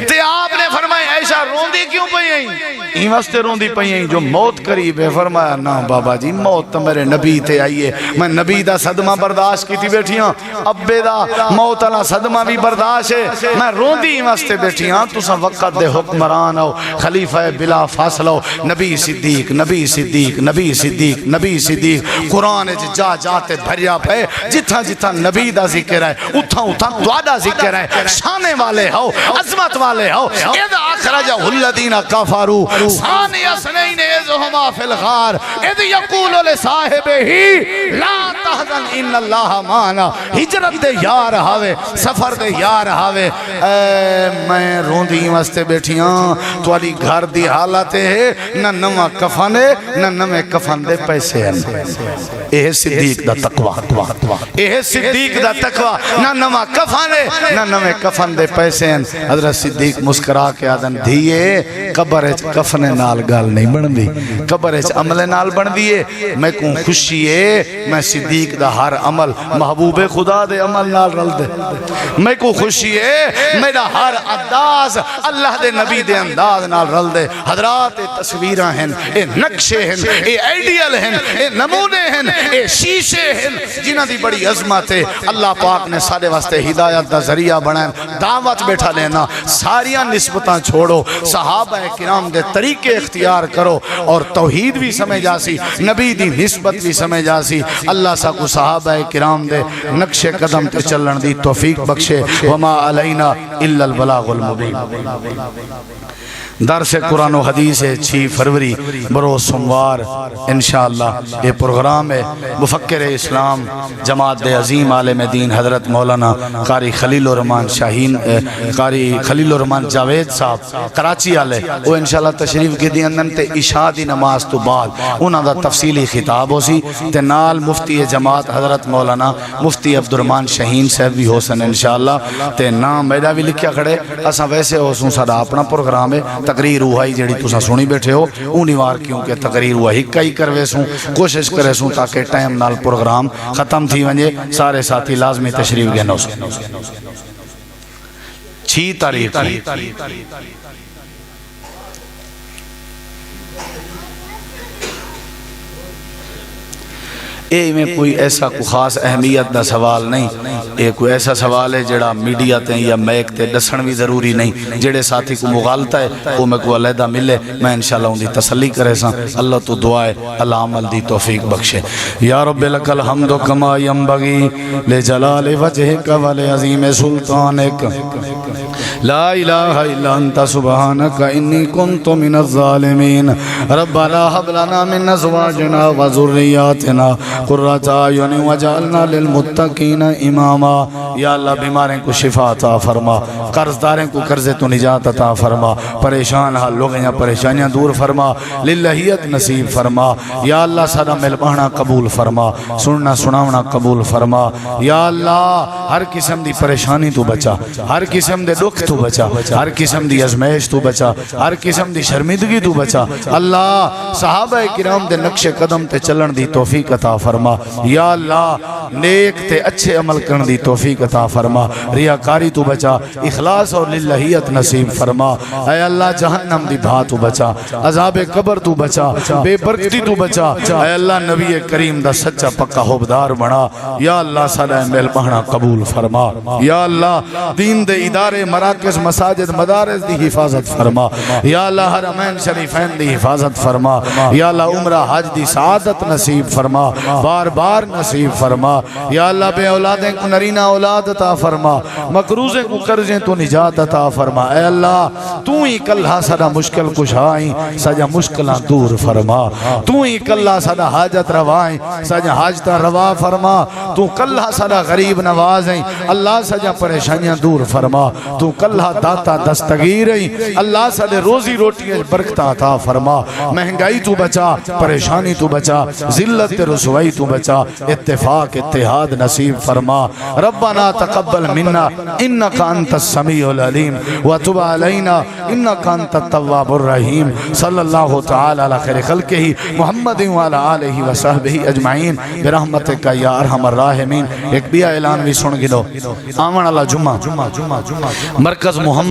تے آپ نے فرمایا عائشہ روندی کیوں پئی ہیں این واسطے روندی پئی ہیں جو موت قریب ہے فرمایا نا بابا جی موت تو میرے نبی تے آئیے میں نبی دا صدمہ برداشت کی تھی بیٹھی ہاں ابے دا موت اللہ صدمہ بھی برداشت ہے میں روندی این واسطے بیٹھی ہاں تو سا وقت دے حکمران ہو خلیفہ بلا فاصل ہو نبی صدیق قرآن جا جاتے بھریا پہ جتھا نبی دا ذکر ہے اتھا دوادہ ذکر ہے شانے والے ہو عظمت والے ہو اذ اخرجہ الذین کفروا ثانی اثنین اذ ہما فی الغار اذ یقول لصاحبہ لا تحزن ان اللہ معنا ہجرت دے یار ہاوے سفر دے یار ہاوے میں روندی واسطے بیٹھی ہاں تواڈی گھر دی حالت ہے نہ نواں کفن ہے نہ نویں کفن دے پیسے ہیں اے صدیق دا تقوی اے صدیق دا تقوی نہ نواں کفن ہے نہ نویں کفن دے پیسے ہیں حضرت صدیق مسکرا کے آدن دھیے قبر اچ کفن نال گال نہیں بن دی قبر اچ عمل نال بن دیئے میں کون خوشی ہے میں صدیق دا ہر عمل محبوب خدا دے عمل نال رل دے میں کو خوشی ہے میرا ہر انداز اللہ دے نبی دے انداز نال رل دے حضرات تصویرہ ہیں اے نقشے ہیں اے ایڈیل ہیں اے نمونے ہیں اے شیشے ہیں جنہ دی بڑی عظمت ہے اللہ پاک نے سارے واسطے ہدایت دا ذریعہ بنائیں دعوت بیٹھا لینا ساریاں نسبتاں چھوڑو صحابہ کرام دے طریقے اختیار کرو اور توحید بھی سمجھ آسی نبی دی نسبت بھی سمجھ آسی اللہ سا کو صحابہ کرام دے نقش قدم تے چلن دی توفیق بخشے وما علینا الا البلاغ المبین درس قرآن و حدیث ہے 6 فروری بروز سوموار انشاءاللہ یہ پروگرام ہے مفکر اسلام جماعت دے عظیم عالم دین حضرت مولانا قاری خلیل الرحمن شاہین قاری خلیل الرحمن جاوید صاحب کراچی والے وہ انشاءاللہ تشریف کی دی اندن تے عشاء دی نماز تو بعد انہاں دا تفصیلی خطاب ہو سی تے نال مفتی جماعت حضرت مولانا مفتی عبدالرحمن شاہین صاحب بھی ہو سن انشاءاللہ تے نام میڈا بھی لکھیا کھڑے اساں ویسے ہو سن ساڈا اپنا پروگرام ہے تقریر ہوئی جڑی تسا سنی بیٹھے ہو اونی وار کیونکہ تقریر ہوا ہی کئی کروے سوں کوشش کرے سوں تاکہ ٹائم نال پروگرام ختم تھی ونجے سارے ساتھی لازمی تشریف گنو سن چھی تاریخ اے میں کوئی ایسا کوئی خاص اہمیت دا سوال نہیں، اے کوئی ایسا سوال ہے جڑا میڈیا تے یا میک تے دسن بھی ضروری نہیں، جڑے ساتھی کو مغالطہ ہے وہ میں کو علیحدہ ملے، میں انشاءاللہ ان دی تسلی کرے ساں، اللہ تو دعائے اللہ عمل دی توفیق بخشے۔ یا رب لک الحمد کما ینبغی لجلال وجہک ولعظیم سلطانک، لا الہ الا انت سبحانک انی کنت من الظالمین، ربنا هب لنا من ازواجنا وذریاتنا قرۃ اعین وجعلنا للمتقین اماما۔ یا اللہ بیماریں کو شفا عطا فرما، قرض داریں کو قرض تو نجات عطا فرما، پریشان حال لوگ ہیں پریشانیاں دور فرما، للہیت نصیب فرما۔ یا اللہ سارا مل بہنا قبول فرما، سننا سناونا قبول فرما۔ یا اللہ ہر قسم دی پریشانی تو بچا، ہر قسم دے دکھ تو بچا، ہر قسم دی ازمیش تو بچا، ہر قسم دی شرمندگی تو بچا۔ اللہ صحابہ کرام دے نقش قدم تے چلن دی توفیق عطا فرما۔ یا اللہ نیک تے اچھے عمل کرن دی توفیق عطا فرما، ریاکاری تو بچا، اخلاص اور للہیت نصیب فرما۔ اے اللہ جہنم دی بھا تو بچا، عذاب قبر تو بچا، بے برکتی تو بچا۔ اے اللہ نبی کریم دا سچا پکا حبدار بنا۔ یا اللہ سارا میل بہنا قبول فرما۔ یا اللہ دین دے ادارے مراکز مساجد مدارس دی حفاظت فرما۔ یا اللہ حرمین شریفین دی حفاظت فرما۔ یا اللہ عمرہ حج دی سعادت نصیب فرما، بار بار نصیب فرما۔ یا اللہ بے اولادیں کو نرینہ اولاد عطا فرما، مقروضیں کو قرضیں تو نجات عطا فرما۔ اے اللہ تو ہی کلھا سدا مشکل کشائیں، سجا مشکلہ دور فرما۔ تو ہی کلھا سدا حاجت روائیں، سجا حاجتہ روا فرما۔ تو کلھا سدا غریب نوازیں، اللہ سجا پریشانیاں دور فرما۔ تو کلھا داتا دستگیریں، اللہ سدے روزی روٹی برکتہ عطا فرما۔ مہنگائی تو بچا، پریشانی تو بچا، ذلت رسوائی تو بچا، اتفاق اتحاد نصیب فرما۔ ربنا تقبل منا انک انت السمیع العلیم وتب علینا انک انت التواب الرحیم۔ صلی اللہ تعالی علی خیر خلقہ محمد وعلی آلہ وصحبہ اجمعین برحمتک یا ارحم الراحمین۔ ایک بھی اعلان بھی سن گلو، آمن اللہ جمعہ مرکز محمد